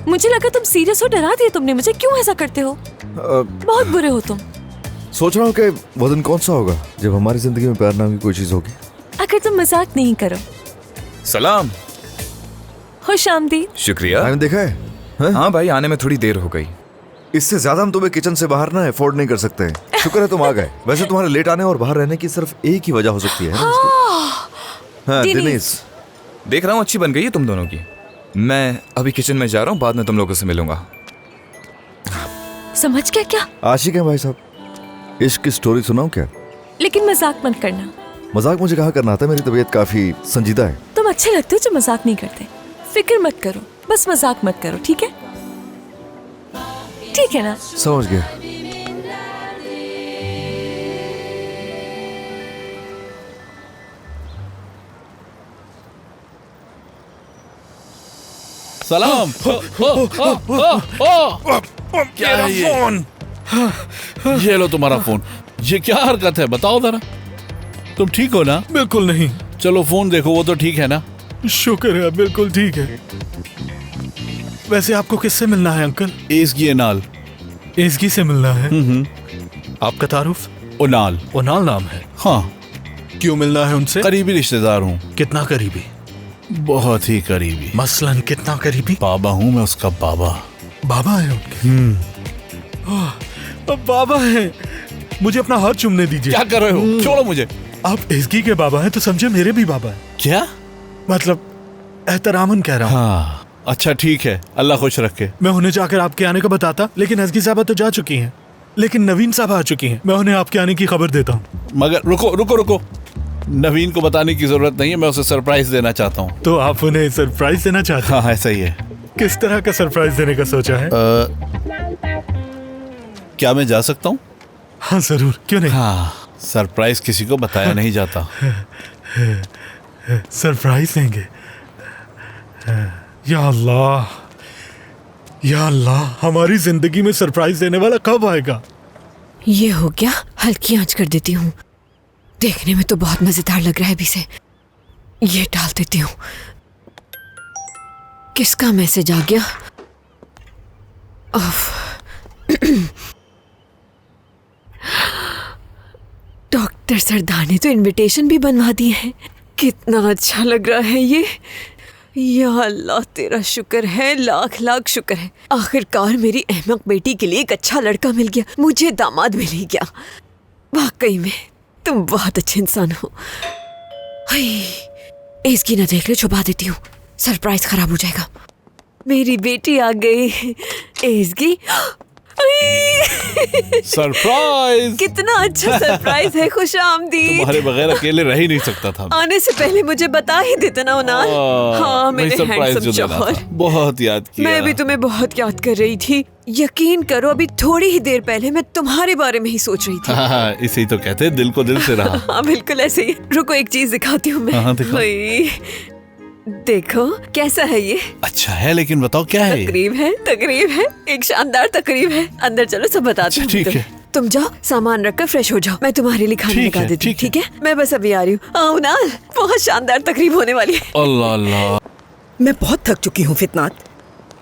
मुझे लगा तुम सीरियस हो, डरा दिया तुमने मुझे। क्यों ऐसा करते हो? बहुत बुरे हो तुम। सोच रहा हूँ कि वो दिन कौन सा होगा जब हमारी जिंदगी में प्यार नाम की कोई चीज होगी। अगर तुम मजाक नहीं करो। सलाम। खुश आमदीद। शुक्रिया। मैंने देखा है? हाँ भाई, आने में थोड़ी देर हो गई। इससे ज्यादा हम तुम्हें किचन से बाहर ना अफोर्ड नहीं कर सकते। शुक्र है तुम आ गए। वैसे तुम्हारे लेट आने और बाहर रहने की सिर्फ एक ही वजह हो सकती है ना इसकी? हाँ दिनेश। देख रहा हूँ अच्छी बन गई है तुम दोनों की। मैं अभी किचन में जा रहा हूँ, बाद में तुम लोगों से मिलूंगा। समझ गया क्या? आशिक है भाई साहब। इश्क की स्टोरी सुनाऊं क्या? लेकिन मजाक मत करना। मजाक मुझे कहाँ करना आता है, मेरी तबीयत काफी संजीदा है। तुम अच्छे लगते हो जो मजाक नहीं करते। फिक्र मत करो, बस मजाक मत करो, ठीक है? ठीक है ना? समझ गया। सलाम। क्या है ये? ये लो तुम्हारा फोन। ये क्या हरकत है बताओ जरा। तुम ठीक हो ना? बिल्कुल नहीं। चलो फोन देखो, वो तो ठीक है ना? शुक्र है, बिल्कुल ठीक है। वैसे आपको किससे मिलना है अंकल? एसगी एनाल। एसगी से मिलना है? आपका तारुफ? ओनाल। ओनाल नाम है? हाँ। क्यों मिलना है उनसे? करीबी रिश्तेदार हूँ। कितना करीबी? बहुत ही करीबी। मसलन कितना करीबी? बाबा हूँ मैं उसका बाबा। बाबा है उनके? अब बाबा है। मुझे अपना हाथ चूमने दीजिए। क्या कर रहे हो? छोड़ो मुझे। आप एसगी के बाबा हैं तो समझे मेरे भी बाबा हैं। क्या मतलब एहतरामन कह रहा हूँ। हाँ अच्छा ठीक है, अल्लाह खुश रखे। मैं उन्हें जाकर आपके आने का बताता, लेकिन एसगी साहबा तो जा चुकी हैं। लेकिन नवीन साहब आ चुकी हैं। मैं उन्हें आपके आने की खबर देता हूँ। मगर रुको रुको रुको, नवीन को बताने की जरूरत नहीं है, मैं उसे सरप्राइज देना चाहता हूँ। तो आप उन्हें सरप्राइज देना चाहते हैं? हाँ ऐसा ही है। किस तरह का सरप्राइज देने का सोचा है? क्या मैं जा सकता हूँ? हाँ जरूर, क्यों नहीं। हाँ, सरप्राइज किसी को बताया नहीं जाता। सरप्राइज देंगे? या अल्लाह, या अल्लाह, हमारी जिंदगी में सरप्राइज देने वाला कब आएगा? ये हो गया, हल्की आंच कर देती हूँ। देखने में तो बहुत मजेदार लग रहा है अभी से। ये डाल देती हूँ। किसका मैसेज आ गया? डॉक्टर सरदार ने तो इनविटेशन भी बनवा दी है। कितना अच्छा लग रहा है ये। या अल्लाह तेरा शुक्र है, लाख लाख शुक्र है। आखिरकार मेरी अहमक बेटी के लिए एक अच्छा लड़का मिल गया, मुझे दामाद मिल ही गया। वाकई में तुम बहुत अच्छे इंसान हो। इसकी ना देख ले, छुपा देती हूँ, सरप्राइज खराब हो जाएगा। मेरी बेटी आ गई। इसकी सरप्राइज। कितना अच्छा सरप्राइज है। खुश आमदीद। तुम्हारे बगैर अकेले रह ही नहीं सकता था। आने से पहले मुझे बता ही देता ना उनाल। हाँ मेरे हैंडसम शौहर, बहुत याद किया। मैं भी तुम्हें बहुत याद कर रही थी। यकीन करो अभी थोड़ी ही देर पहले मैं तुम्हारे बारे में ही सोच रही थी। हाँ, इसे ही तो कहते हैं दिल को दिल से रहा। हाँ बिल्कुल ऐसे ही। रुको एक चीज दिखाती हूँ मैं। हाँ, दिखाओ। देखो कैसा है ये। अच्छा है, लेकिन बताओ क्या है? तकरीब है, तकरीब है, एक शानदार तकरीब है। अंदर चलो सब बताती हूँ। ठीक है। तुम जाओ सामान रखकर फ्रेश हो जाओ, मैं तुम्हारे लिए खाना लगा देती हूँ। ठीक है, मैं बस अभी आ रही हूँ ना। बहुत शानदार तकरीब होने वाली है। अल्लाह अल्लाह। मैं बहुत थक चुकी हूँ फितनात।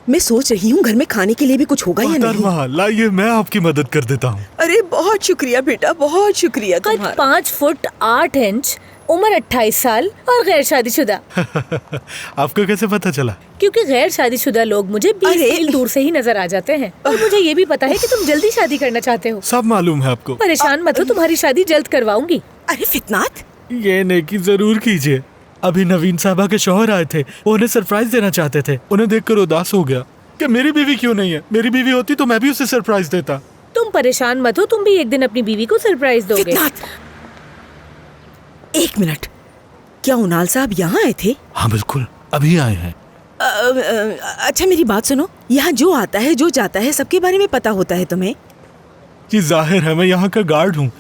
मैं सोच रही हूँ घर में खाने के लिए भी कुछ होगा या नहीं। लाइए मैं आपकी मदद कर देता हूँ। अरे बहुत शुक्रिया बेटा, बहुत शुक्रिया। कद 5 फुट 8 इंच, उम्र 28 साल और गैर शादीशुदा। आपको कैसे पता चला? क्योंकि गैर शादीशुदा लोग मुझे 20 मील दूर से ही नजर आ जाते हैं। और मुझे ये भी पता है कि तुम जल्दी शादी करना चाहते हो। सब मालूम है आपको। परेशान मत हो, तुम्हारी शादी जल्द करवाऊंगी। अरे फितनात, ये नेकी जरूर कीजिए। अभी नवीन साहबा के शौहर आए थे, वो उन्हें सरप्राइज देना चाहते थे। उन्हें देखकर उदास हो गया कि मेरी बीवी क्यों नहीं है। मेरी बीवी होती तो मैं भी उसे सरप्राइज देता। तुम परेशान मत हो, तुम भी एक दिन अपनी बीवी को सरप्राइज दोगे। एक मिनट, क्या उनाल साहब यहाँ आए थे? हाँ बिल्कुल, अभी आए हैं। अच्छा मेरी बात सुनो, यहाँ जो आता है जो जाता है सबके बारे में पता होता है तुम्हें? जी जाहिर है, मैं यहाँ का गार्ड हूँ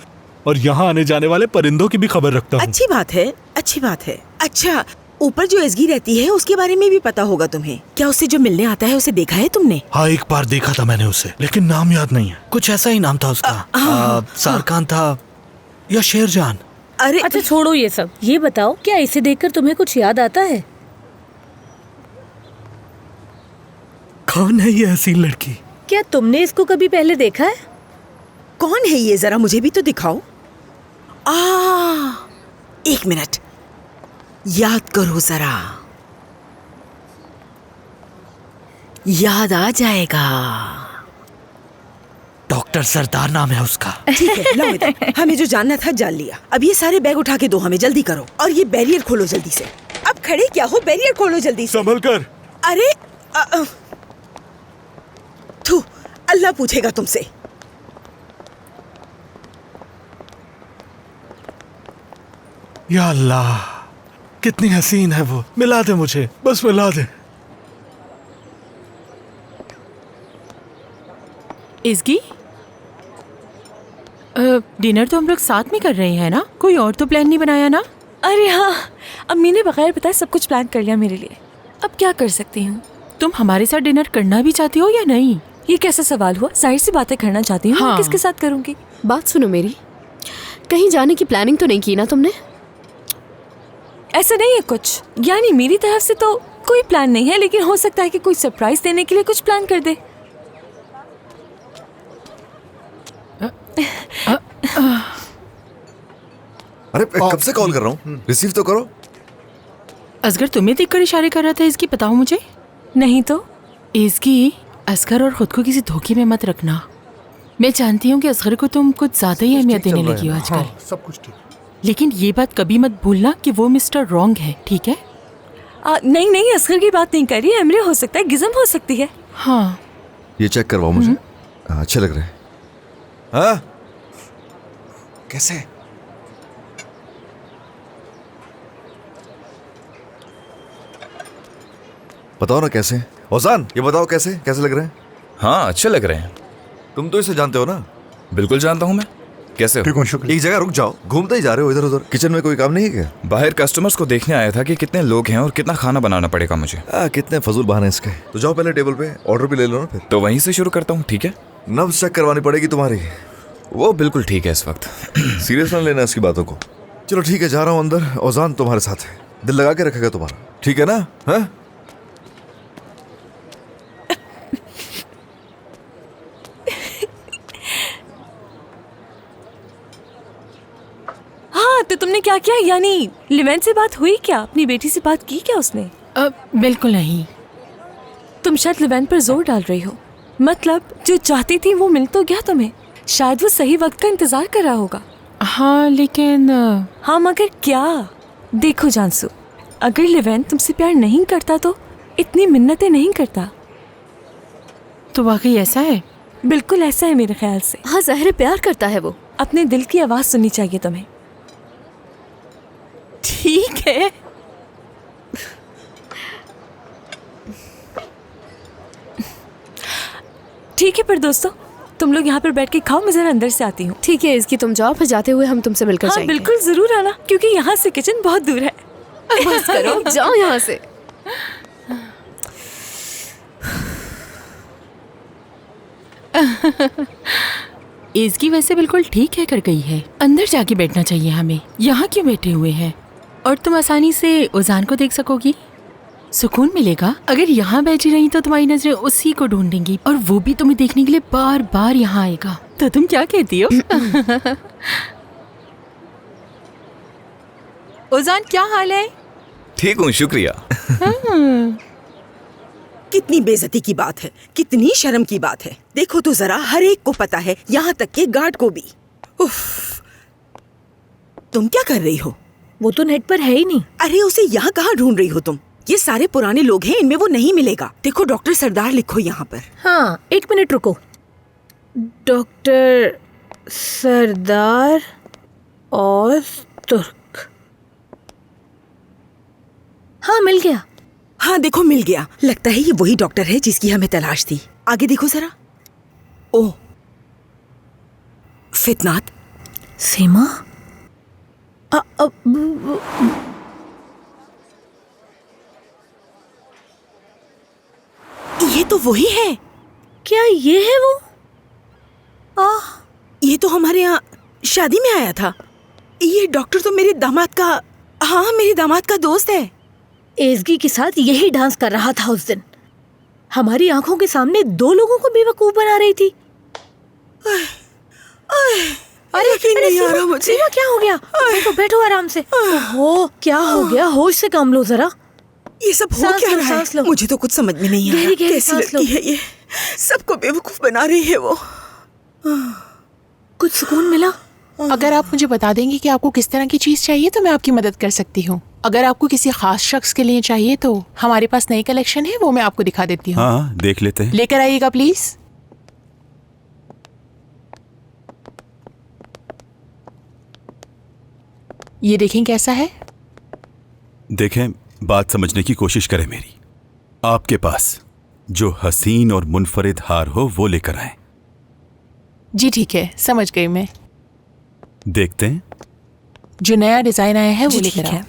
और यहाँ आने जाने वाले परिंदों की भी खबर रखता हूँ। अच्छी बात है, अच्छी बात है। अच्छा, ऊपर जो एसगी रहती है उसके बारे में भी पता होगा तुम्हें। क्या उससे जो मिलने आता है उसे देखा है तुमने? हाँ एक बार देखा था मैंने उसे, लेकिन नाम याद नहीं है। कुछ ऐसा ही नाम था उसका। सारकान था या शेरजान। अरे अच्छा छोड़ो ये सब, ये बताओ क्या इसे देखकर तुम्हें कुछ याद आता है? कौन है ये हसीन लड़की? क्या तुमने इसको कभी पहले देखा है? कौन है ये, जरा मुझे भी तो दिखाओ। एक मिनट, याद करो जरा, याद आ जाएगा। डॉक्टर सरदार नाम है उसका। ठीक है, लाओ इधर। हमें जो जानना था जान लिया। अब ये सारे बैग उठा के दो हमें, जल्दी करो। और ये बैरियर खोलो जल्दी से। अब खड़े क्या हो, बैरियर खोलो जल्दी से। संभल कर। अरे थू, अल्लाह पूछेगा तुमसे। या अल्लाह, कितनी हसीन है वो। मिला दे मुझे, बस मिला दे। इसकी डिनर तो हम लोग साथ में कर रहे हैं ना? कोई और तो प्लान नहीं बनाया ना? अरे हाँ, अम्मी ने बगैर बताए सब कुछ प्लान कर लिया मेरे लिए। अब क्या कर सकती हूँ। तुम हमारे साथ डिनर करना भी चाहती हो या नहीं? ये कैसा सवाल हुआ? जाहिर सी बातें करना चाहती हूँ। हाँ। किसके साथ करूँगी? बात सुनो मेरी, कहीं जाने की प्लानिंग तो नहीं की ना तुमने? ऐसा नहीं है कुछ, यानी मेरी तरफ से तो कोई प्लान नहीं है, लेकिन हो सकता है कि कोई सरप्राइज देने के लिए कुछ प्लान कर दे। अरे कब से कॉल कर रहा हूँ, रिसीव तो करो। असगर तुम्हें देखकर इशारे कर रहा था। इसकी बताओ मुझे। नहीं तो इसकी असगर और खुद को किसी धोखे में मत रखना। मैं जानती हूँ कि असगर को तुम कुछ ज्यादा ही अहमियत देने लगी हो आजकल। सब कुछ ठीक। लेकिन ये बात कभी मत भूलना कि वो मिस्टर रॉन्ग है, ठीक है? नहीं नहीं, असगर की बात नहीं कर रही। एमरे हो सकता है, गिज़म हो सकती है। हाँ, ये चेक करवाओ मुझे। अच्छे लग रहे हैं। हाँ कैसे? बताओ ना कैसे। ओजान ये बताओ कैसे कैसे लग रहे हैं? हाँ अच्छे लग रहे हैं। तुम तो इसे जानते हो ना? बिल्कुल जानता हूँ मैं। कैसे हो? ठीक हूँ, शुक्रिया। एक जगह रुक जाओ, घूमते ही जा रहे हो इधर उधर। किचन में कोई काम नहीं है क्या? बाहर कस्टमर्स को देखने आया था कि कितने लोग हैं और कितना खाना बनाना पड़ेगा मुझे। कितने फजूल बहाने इसके। तो जाओ पहले टेबल पे ऑर्डर भी ले लो ना फिर। तो वहीं से शुरू करता हूँ, ठीक है? नब्ज चेक करवानी पड़ेगी तुम्हारी। वो बिल्कुल ठीक है इस वक्त। सीरियस ना लेना इसकी बातों को। चलो ठीक है, जा रहा हूँ अंदर। ओजान तुम्हारे साथ है, दिल लगा के रखेगा तुम्हारा, ठीक है ना? हाँ हाँ, तो तुमने क्या किया? यानी लिवेन से बात हुई क्या? अपनी बेटी से बात की क्या उसने? बिल्कुल नहीं। तुम शायद लिवेन पर जोर डाल रही हो। मतलब जो चाहती थी वो मिल तो गया तुम्हें। शायद वो सही वक्त का इंतजार कर रहा होगा। हाँ लेकिन हाँ मगर क्या? देखो जानसू, अगर लिवेन तुमसे प्यार नहीं करता तो इतनी मिन्नतें नहीं करता। तो वाकई ऐसा है? बिल्कुल ऐसा है मेरे ख्याल से। हाँ ज़ाहिर प्यार करता है वो। अपने दिल की आवाज सुननी चाहिए तुम्हें। ठीक है। ठीक है, पर दोस्तों तुम लोग यहाँ पर बैठ के खाओ, मैं जरा अंदर से आती हूँ। ठीक है इसकी, तुम जाओ, फिर जाते हुए हम तुमसे मिलकर हाँ जाएंगे। बिल्कुल जरूर आना, क्योंकि यहाँ से किचन बहुत दूर है। बस करो, जाओ यहाँ से। इसकी वैसे बिल्कुल ठीक है कर गई है। अंदर जाके बैठना चाहिए हमें। यहाँ क्यों बैठे हुए हैं? और तुम आसानी से ओजान को देख सकोगी, सुकून मिलेगा। अगर यहाँ बैठी रही तो तुम्हारी नजरें उसी को ढूंढेंगी और वो भी तुम्हें देखने के लिए बार बार यहाँ आएगा। तो तुम क्या कहती हो? ओजान क्या हाल है? ठीक हूँ, शुक्रिया। कितनी बेइज्जती की बात है, कितनी शर्म की बात है। देखो तो जरा, हर एक को पता है, यहाँ तक के गार्ड को भी। उफ, तुम क्या कर रही हो? वो तो नेट पर है ही नहीं। अरे उसे यहाँ कहाँ ढूंढ रही हो तुम? ये सारे पुराने लोग हैं, इनमें वो नहीं मिलेगा। देखो डॉक्टर सरदार लिखो यहाँ पर। हाँ एक मिनट रुको। डॉक्टर सरदार और तुर्क। हाँ मिल गया। हाँ देखो मिल गया। लगता है ये वही डॉक्टर है जिसकी हमें तलाश थी। आगे देखो जरा। ओह, फितनात। सीमा। ये तो वही है। क्या ये है वो? ये तो हमारे यहाँ शादी में आया था। ये डॉक्टर तो मेरे दामाद का, हाँ मेरे दामाद का दोस्त है। एसगी के साथ यही डांस कर रहा था उस दिन। हमारी आंखों के सामने दो लोगों को बेवकूफ बना रही थी। अरे नहीं आ रहा मुझे। सीमा क्या हो गया? बैठो बैठो आराम से। ओहो क्या हो गया? होश से काम लो जरा। ये सब हो क्या रहा है? मुझे तो कुछ समझ में नहीं आ रहा। कैसी लड़की है ये, सबको बेवकूफ बना रही है वो। कुछ सुकून मिला? अगर आप मुझे बता देंगे कि आपको किस तरह की चीज चाहिए तो मैं आपकी मदद कर सकती हूँ। अगर आपको किसी खास शख्स के लिए चाहिए तो हमारे पास नई कलेक्शन है, वो मैं आपको दिखा देती हूँ। हाँ, देख लेते हैं। लेकर आइएगा प्लीज। ये देखें कैसा है। देखें, बात समझने की कोशिश करें मेरी। आपके पास जो हसीन और मुनफरिद हार हो वो लेकर आए। जी ठीक है, समझ गई मैं। देखते हैं। जो नया डिजाइन आया है वो लेकर आओ।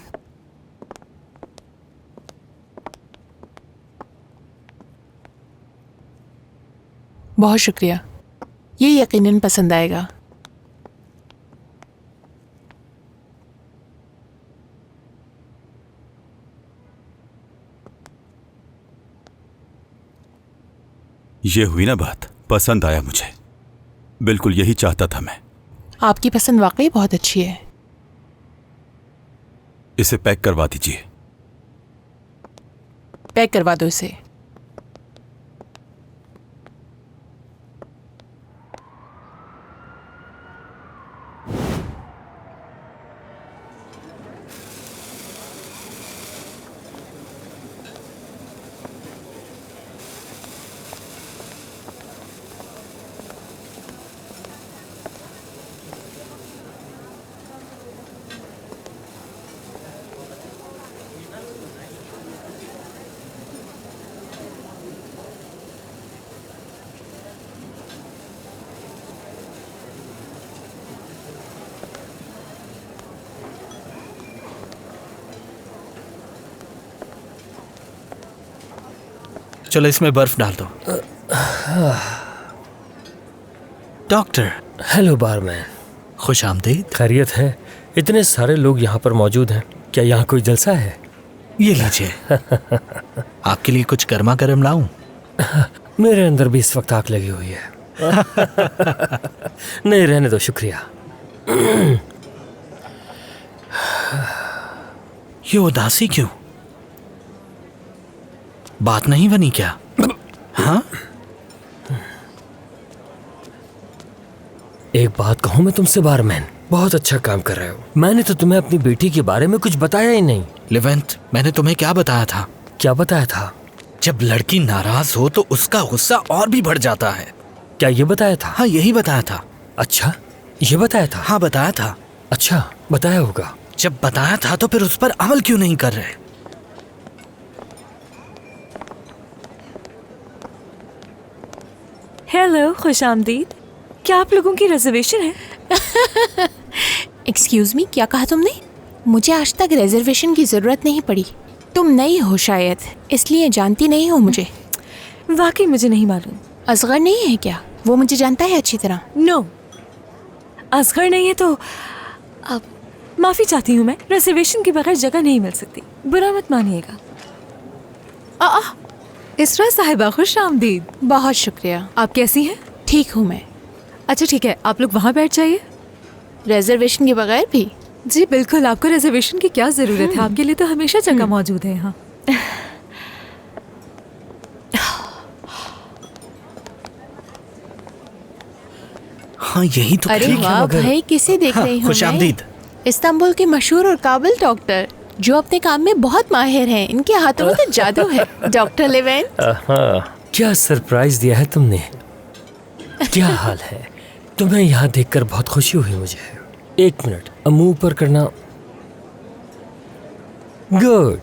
बहुत शुक्रिया, ये यकीनन पसंद आएगा। ये हुई ना बात, पसंद आया मुझे। बिल्कुल यही चाहता था मैं। आपकी पसंद वाकई बहुत अच्छी है। इसे पैक करवा दीजिए। पैक करवा दो इसे। चलो इसमें बर्फ डाल दो। डॉक्टर। Hello barman. खुश आमदीद। खैरियत है? इतने सारे लोग यहाँ पर मौजूद हैं, क्या यहाँ कोई जलसा है? ये लीजिए। आपके लिए कुछ गर्मा गर्म लाऊं? मेरे अंदर भी इस वक्त आग लगी हुई है। नहीं, रहने दो, शुक्रिया। ये उदासी क्यों? बात नहीं बनी क्या? हाँ? एक बात कहूँ मैं तुमसे बारमैन, बहुत अच्छा काम कर रहे हो। मैंने तो तुम्हें अपनी बेटी के बारे में कुछ बताया ही नहीं। लेवेंट, मैंने तुम्हें क्या बताया था? क्या बताया था? जब लड़की नाराज हो तो उसका गुस्सा और भी बढ़ जाता है। क्या ये बताया था? हाँ, यही बताया था। अच्छा, ये बताया था? हाँ, बताया था। अच्छा, बताया होगा। जब बताया था तो फिर उस पर अमल क्यों नहीं कर रहे? हेलो, खुशामदीद। क्या आप लोगों की रिजर्वेशन है? एक्सक्यूज मी, क्या कहा तुमने? मुझे आज तक रिजर्वेशन की जरूरत नहीं पड़ी। तुम नई हो शायद, इसलिए जानती नहीं हो मुझे। वाकई मुझे नहीं मालूम। असगर नहीं है क्या? वो मुझे जानता है अच्छी तरह। नो, असगर नहीं है तो अब माफी चाहती हूँ मैं। रिजर्वेशन के बगैर जगह नहीं मिल सकती, बुरा मत मानिएगा। इसरा साहिबा, खुश आमदीद। बहुत शुक्रिया। आप कैसी हैं? ठीक हूँ मैं। अच्छा ठीक है, आप लोग वहाँ बैठ जाइए। रिजर्वेशन के बगैर भी? जी बिल्कुल, आपको रिजर्वेशन की क्या जरूरत है? आपके लिए तो हमेशा जगह मौजूद है यहाँ। हाँ, यही तो। अरे वाह भाई, किसे देख रही हूँ? खुश आमदीद। इस्तांबुल के मशहूर और काबिल डॉक्टर जो अपने काम में बहुत माहिर हैं। इनके हाथों में तो जादू है। Doctor Levant. क्या सरप्राइज दिया है तुमने। क्या हाल है? तुम्हें यहाँ देखकर बहुत खुशी हुई मुझे। एक मिनट, मुंह ऊपर करना। गुड।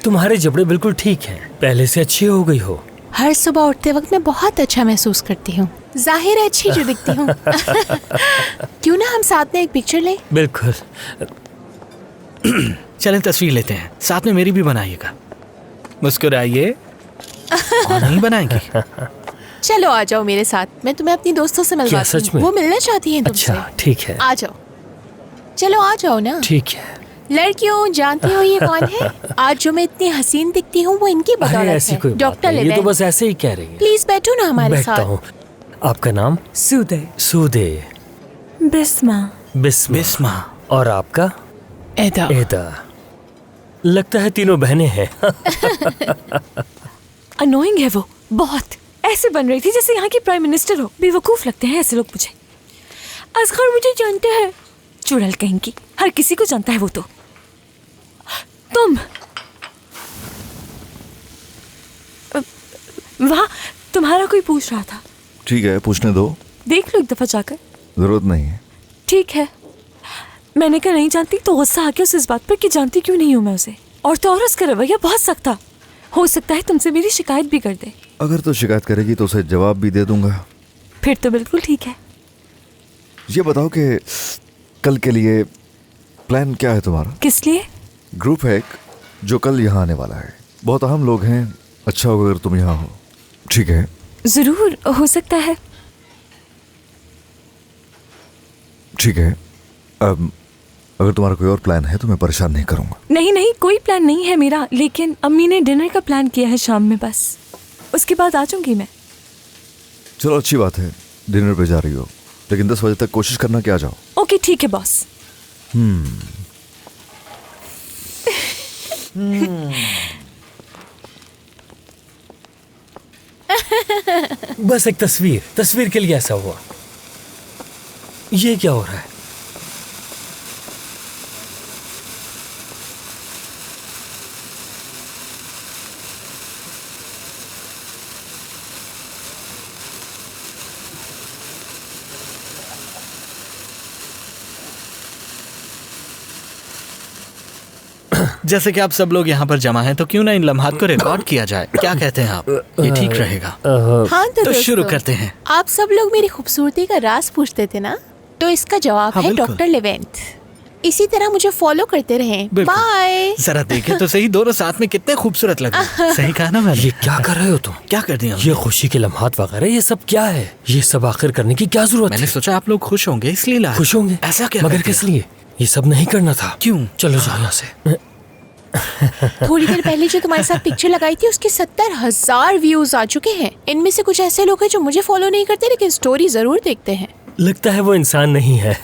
तुम्हारे जबड़े बिल्कुल ठीक हैं, पहले से अच्छी हो गई हो। हर सुबह उठते वक्त मैं बहुत अच्छा महसूस करती हूँ। जाहिर है अच्छी जो दिखती हूँ। क्यों ना हम साथ में एक पिक्चर लें? बिल्कुल। चलें तस्वीर लेते हैं, साथ में मेरी भी बनाइएगा। मुस्कुराइए। और नहीं बनाएंगी? चलो आ जाओ मेरे साथ, मैं तुम्हें अपनी दोस्तों से मिलवाती हूँ। वो मिलना चाहती हैं तुमसे। अच्छा ठीक है, आ जाओ। चलो आ जाओ ना। ठीक है। लड़कियों, जानती हो ये कौन है? आज जो मैं इतनी हसीन दिखती हूँ वो इनकी बदौलत है। डॉक्टर ये तो बस ऐसे ही कह रही है। प्लीज बैठो ना हमारे साथ। बैठता हूँ। आपका नाम? सूदे। सूदे। बिस्मा। बिस्मा। और आपका? एदा। एदा। लगता है तीनों बहनें हैं। अनोइंग है वो बहुत। ऐसे बन रही थी जैसे यहाँ की प्राइम मिनिस्टर हो। बेवकूफ लगते हैं ऐसे लोग मुझे। असगर मुझे जानते हैं, चुड़ैल कहीं की, हर किसी को जानता है वो तो। तुम वाह, तुम्हारा कोई पूछ रहा था। ठीक है, पूछने दो। देख लो एक दफा जाकर। जरूरत नहीं है। ठीक है, मैंने कहा नहीं जानती तो गुस्सा आ गया उस इस बात पर कि जानती क्यों नहीं हूँ मैं उसे। और तो और उसका रवैया बहुत सख्त था। हो सकता है तुमसे मेरी शिकायत भी कर दे। अगर तो शिकायत करेगी तो उसे जवाब भी दे दूंगा। फिर तो बिल्कुल ठीक है। ये बताओ कि कल के लिए प्लान क्या है तुम्हारा? किस लिए? ग्रुप है एक जो कल यहाँ आने वाला है। बहुत अहम लोग हैं। अच्छा होगा अगर तुम यहाँ हो। ठीक है? जरूर, हो सकता है। ठीक है। अब अगर तुम्हारा कोई और प्लान है तो मैं परेशान नहीं करूंगा। नहीं नहीं, कोई प्लान नहीं है मेरा, लेकिन अम्मी ने डिनर का प्लान किया है शाम में, बस उसके बाद आ जाऊंगी मैं। चलो अच्छी बात है, डिनर पे जा रही हो, लेकिन 10 बजे तक कोशिश करना कि आ जाओ। ओके ठीक है बॉस। बस एक तस्वीर के लिए ऐसा हुआ। ये क्या हो रहा है? जैसे कि आप सब लोग यहाँ पर जमा हैं, तो क्यों ना इन लम्हात को रिकॉर्ड किया जाए। क्या कहते हैं आप? ये ठीक रहेगा। हाँ तो शुरू करते हैं। आप सब लोग मेरी खूबसूरती का राज पूछते थे ना, तो इसका जवाब हाँ, है बिल्कुल। Doctor eleventh. इसी तरह मुझे फॉलो करते रहें। बिल्कुल। बाय। जरा देखें तो सही, दोनों साथ में कितने खूबसूरत लग रहे हैं। सही कहा ना मैंने? ये क्या कर रहे हो तुम? क्या कर दिया? ये खुशी के लम्हात वगैरह ये सब क्या है? ये सब आखिर करने की क्या जरूरत? मैंने सोचा आप लोग खुश होंगे इसलिए लाया। खुश होंगे? ऐसा क्या? मगर किस लिए? ये सब नहीं करना था। क्यों? चलो जाओ यहाँ से। थोड़ी देर पहले जो तुम्हारे साथ पिक्चर लगाई थी उसके 70,000 व्यूज आ चुके हैं। इनमें से कुछ ऐसे लोग हैं जो मुझे फॉलो नहीं करते लेकिन स्टोरी जरूर देखते हैं। लगता है वो इंसान नहीं है।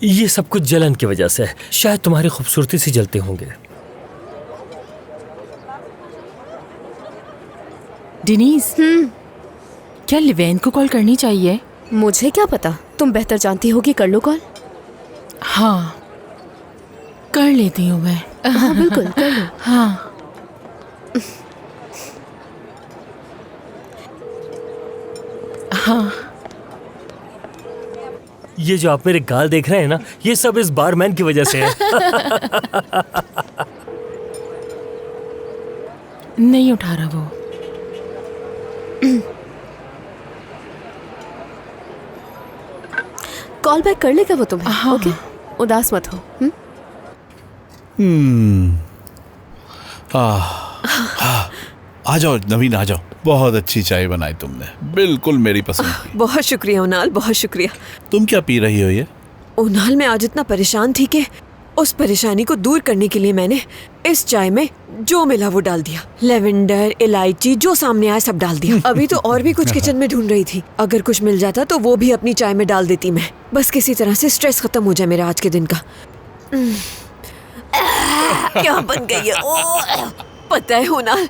ये सब कुछ जलन की वजह से है। शायद तुम्हारी खूबसूरती से जलते होंगे। डिनीज, क्या लिवेंथ को कॉल करनी चाहिए? मुझे क्या पता, तुम बेहतर जानती होगी, कर लो कॉल। हाँ कर लेती हूँ मैं। हाँ बिल्कुल कर लो। हाँ हाँ। ये जो आप मेरे गाल देख रहे हैं ना, ये सब इस बारमैन की वजह से है। नहीं उठा रहा वो। कॉल बैक कर लेगा वो तुम्हें। हाँ, ओके, उदास मत हो। आ जाओ नवीन, आ जाओ। बहुत अच्छी चाय बनाई तुमने, बिल्कुल मेरी पसंद की। बहुत शुक्रिया उनाल, बहुत शुक्रिया। तुम क्या पी रही हो ये? उनाल, मैं आज इतना परेशान थी कि उस परेशानी को दूर करने के लिए मैंने इस चाय में जो मिला वो डाल दिया। लेवेंडर, इलायची, जो सामने आया सब डाल दिया। अभी तो और भी कुछ किचन में ढूंढ रही थी, अगर कुछ मिल जाता तो वो भी अपनी चाय में डाल देती मैं। बस किसी तरह से स्ट्रेस खत्म हो जाए मेरा आज के दिन का। क्या बन गई है? पता है उनाल,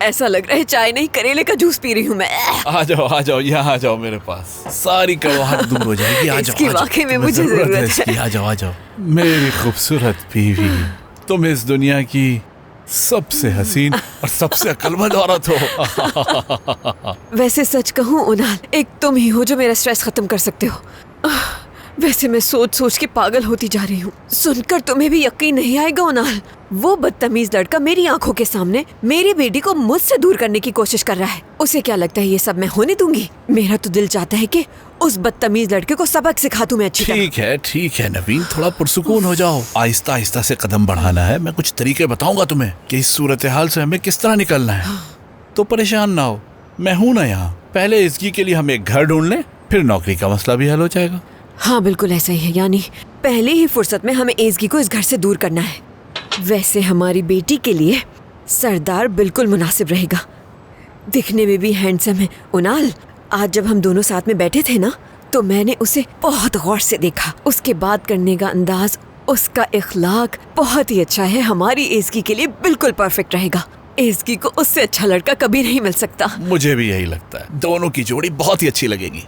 ऐसा लग रहा है चाय नहीं करेले का जूस पी रही हूँ मैं। आ जाओ, यहाँ आ जाओ मेरे पास, सारी कड़वाहट दूर हो जाएगी। आ जाओ, इसकी वाकई में मुझे जरूरत है इसकी। आ जाओ मेरी खूबसूरत बीवी, तुम इस दुनिया की सबसे हसीन और सबसे अक्लमंद औरत हो। वैसे सच कहूँ उनाल, एक तुम ही हो जो मेरा स्ट्रेस खत्म कर सकते हो। वैसे मैं सोच सोच के पागल होती जा रही हूँ। सुनकर तुम्हें भी यकीन नहीं आएगा उनाल, वो बदतमीज लड़का मेरी आंखों के सामने मेरी बेटी को मुझसे दूर करने की कोशिश कर रहा है। उसे क्या लगता है ये सब मैं होने दूंगी? मेरा तो दिल चाहता है कि उस बदतमीज लड़के को सबक सिखा दूं मैं अच्छी तरह। ठीक है नवीन, थोड़ा पुरसुकून हो जाओ। आहिस्ता आहिस्ता से कदम बढ़ाना है। मैं कुछ तरीके बताऊंगा तुम्हें कि इस सूरत हाल से हमें किस तरह निकलना है। तो परेशान ना हो, मैं हूं ना यहाँ। पहले इसकी के लिए हम एक घर ढूंढ लें, फिर नौकरी का मसला भी हल हो जाएगा। हाँ बिल्कुल ऐसा ही है, यानी पहले ही फुर्सत में हमें एज़गी को इस घर से दूर करना है। वैसे हमारी बेटी के लिए सरदार बिल्कुल मुनासिब रहेगा, दिखने में भी हैंडसम है। उनाल, आज जब हम दोनों साथ में बैठे थे ना, तो मैंने उसे बहुत गौर से देखा। उसके बात करने का अंदाज, उसका इखलाक बहुत ही अच्छा है। हमारी एज़गी के लिए बिल्कुल परफेक्ट रहेगा। एज़गी को उससे अच्छा लड़का कभी नहीं मिल सकता। मुझे भी यही लगता है, दोनों की जोड़ी बहुत ही अच्छी लगेगी।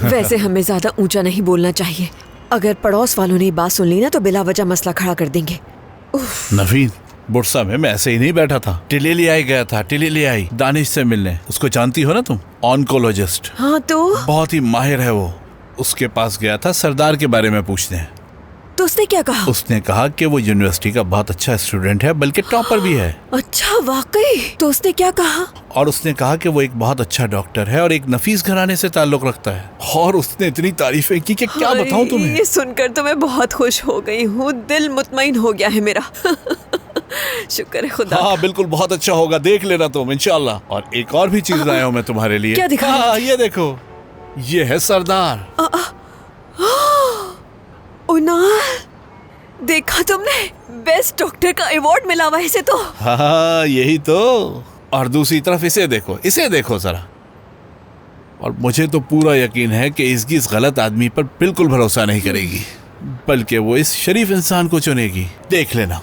वैसे हमें ज्यादा ऊंचा नहीं बोलना चाहिए। अगर पड़ोस वालों ने ये बात सुन ली ना तो बिला वजह मसला खड़ा कर देंगे। नवीन, बुरसा में मैं ऐसे ही नहीं बैठा था, टिलेली आई गया था, टिलेली आई दानिश से मिलने। उसको जानती हो ना तुम, ऑन्कोलॉजिस्ट। हाँ तो बहुत ही माहिर है वो। उसके पास गया था सरदार के बारे में पूछने। तो उसने क्या कहा? उसने कहा कि वो यूनिवर्सिटी का बहुत अच्छा स्टूडेंट है, बल्कि टॉपर भी है। अच्छा वाकई? तो उसने क्या कहा? और उसने कहा कि वो एक बहुत अच्छा डॉक्टर है और एक नफीस घराने से ताल्लुक रखता है। और उसने इतनी तारीफें की कि क्या बताऊं तुम्हें। ये सुनकर तो मैं बहुत खुश हो गई हूँ, दिल मुतमईन हो गया है मेरा। शुक्र है खुदा। हाँ बिल्कुल, बहुत अच्छा होगा, देख लेना तुम इंशाल्लाह। और एक और भी चीज लाया हूँ मैं तुम्हारे लिए। क्या दिखा? हाँ, ये देखो, ये है सरदार। उनाल, देखा तुमने? बेस्ट डॉक्टर का अवार्ड मिला हुआ इसे तो। हाँ यही तो। और दूसरी तरफ इसे देखो, इसे देखो जरा। और मुझे तो पूरा यकीन है कि इसकी इस गलत आदमी पर बिल्कुल भरोसा नहीं करेगी, बल्कि वो इस शरीफ इंसान को चुनेगी। देख लेना।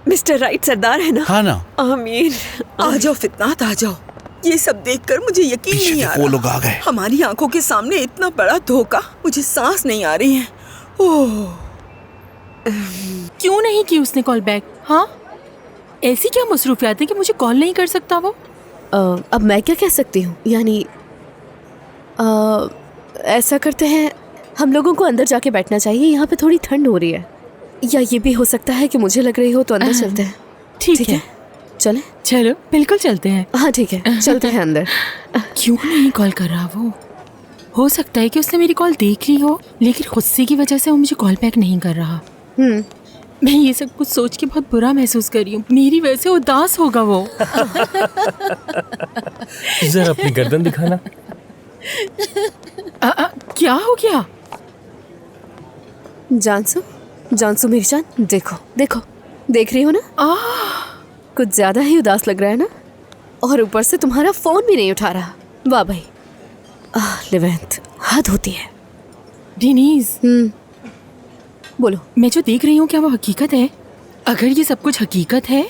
मिस्टर राइट सरदार है ना? हाँ ना। आमीन। आ जाओ फितनात, आ जाओ। ये सब देखकर मुझे यकीन नहीं आ रहा। वो लोग आ गए। हमारी आंखों के सामने इतना बड़ा धोखा, मुझे सांस नहीं आ रही है। ओह, क्यों नहीं की उसने कॉल बैक? हाँ, ऐसी क्या मसरूफियात है कि मुझे कॉल नहीं कर सकता वो? अब मैं क्या कह सकती हूँ? यानी ऐसा करते हैं, हम लोगों को अंदर जाके बैठना चाहिए, यहाँ पे थोड़ी ठंड हो रही है। या ये भी हो सकता है कि मुझे लग रही हो तो अंदर चलते हैं। ठीक है, चले? चलो बिल्कुल चलते हैं। हाँ ठीक है, चलते हैं अंदर। क्यों नहीं कॉल कर रहा वो? हो सकता है कि उसने मेरी कॉल देख ली हो, लेकिन गुस्से की वजह से वो मुझे कॉल बैक नहीं कर रहा। मैं ये सब कुछ सोच के बहुत बुरा महसूस कर रही हूँ। मेरी वजह से उदास होगा वो। जरा अपनी गर्दन दिखाना। क्या हो गया? जानसू मेरी जान, देखो देखो, देख रही हो ना? कुछ ज्यादा ही उदास लग रहा है ना? और ऊपर से तुम्हारा फोन भी नहीं उठा रहा। वाह भाई, लिवेंथ, हद होती है। डेनीज, बोलो। मैं जो देख रही हूँ क्या वो हकीकत है? अगर ये सब कुछ हकीकत है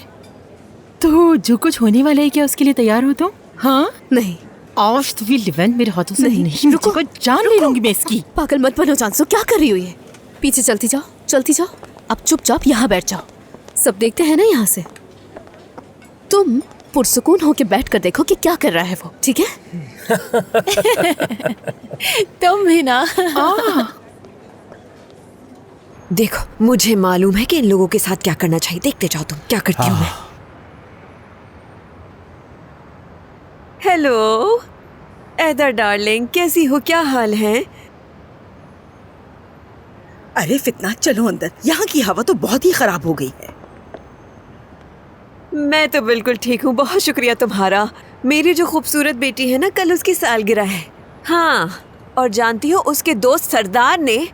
तो जो कुछ होने वाला है, क्या उसके लिए तैयार हो तुम? हाँ नहीं, आज तो भी लिवेंथ मेरे हाथों से नहीं, रुको, जान ले लूंगी मैं इसकी। पागल मत बनो जानसू, क्या कर रही हो ये? पीछे चलती जाओ, चलती जाओ। अब चुपचाप यहाँ बैठ जाओ, सब देखते हैं ना यहाँ से। तुम पुरसुकून होके बैठ कर देखो कि क्या कर रहा है वो, ठीक है? तुम भी ना। देखो, मुझे मालूम है कि इन लोगों के साथ क्या करना चाहिए। देखते जाओ तुम क्या करती हूँ मैं। हेलो एदर डार्लिंग, कैसी हो, क्या हाल है? अरे फितनात, चलो अंदर, यहाँ की हवा तो बहुत ही खराब हो गई है। मैं तो बिल्कुल ठीक हूँ, बहुत शुक्रिया तुम्हारा। मेरी जो खूबसूरत बेटी है ना, कल उसकी सालगिरह है। हाँ, और जानती हो उसके दोस्त सरदार ने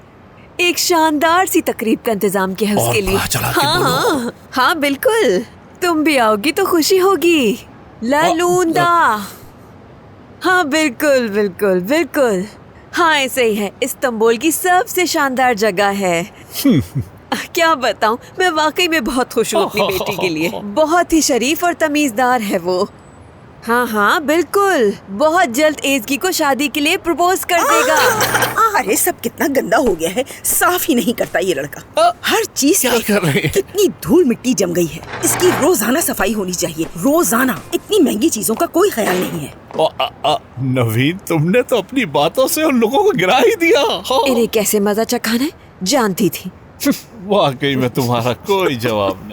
एक शानदार सी तकरीब का इंतजाम किया है उसके लिए। हाँ, हाँ बिल्कुल, तुम भी आओगी तो खुशी होगी। लालूंदा। हाँ बिल्कुल बिल्कुल बिल्कुल, हाँ ऐसे ही है। इस्तांबुल की सबसे शानदार जगह है। क्या बताऊं, मैं वाकई में बहुत खुश हूँ अपनी बेटी के लिए। बहुत ही शरीफ और तमीज़दार है वो। हाँ हाँ बिल्कुल, बहुत जल्द एज़गी को शादी के लिए प्रपोज कर देगा। अरे सब कितना गंदा हो गया है, साफ ही नहीं करता ये लड़का। हर चीज क्या कर रहे हैं? कितनी धूल मिट्टी जम गई है। इसकी रोजाना सफाई होनी चाहिए, रोजाना। इतनी महंगी चीजों का कोई ख्याल नहीं है। नवीन, तुमने तो अपनी बातों से उन लोगों को गिरा ही दिया। इन्हें कैसे मजा चखाना है जानती थी। वाकई में तुम्हारा कोई जवाब नहीं।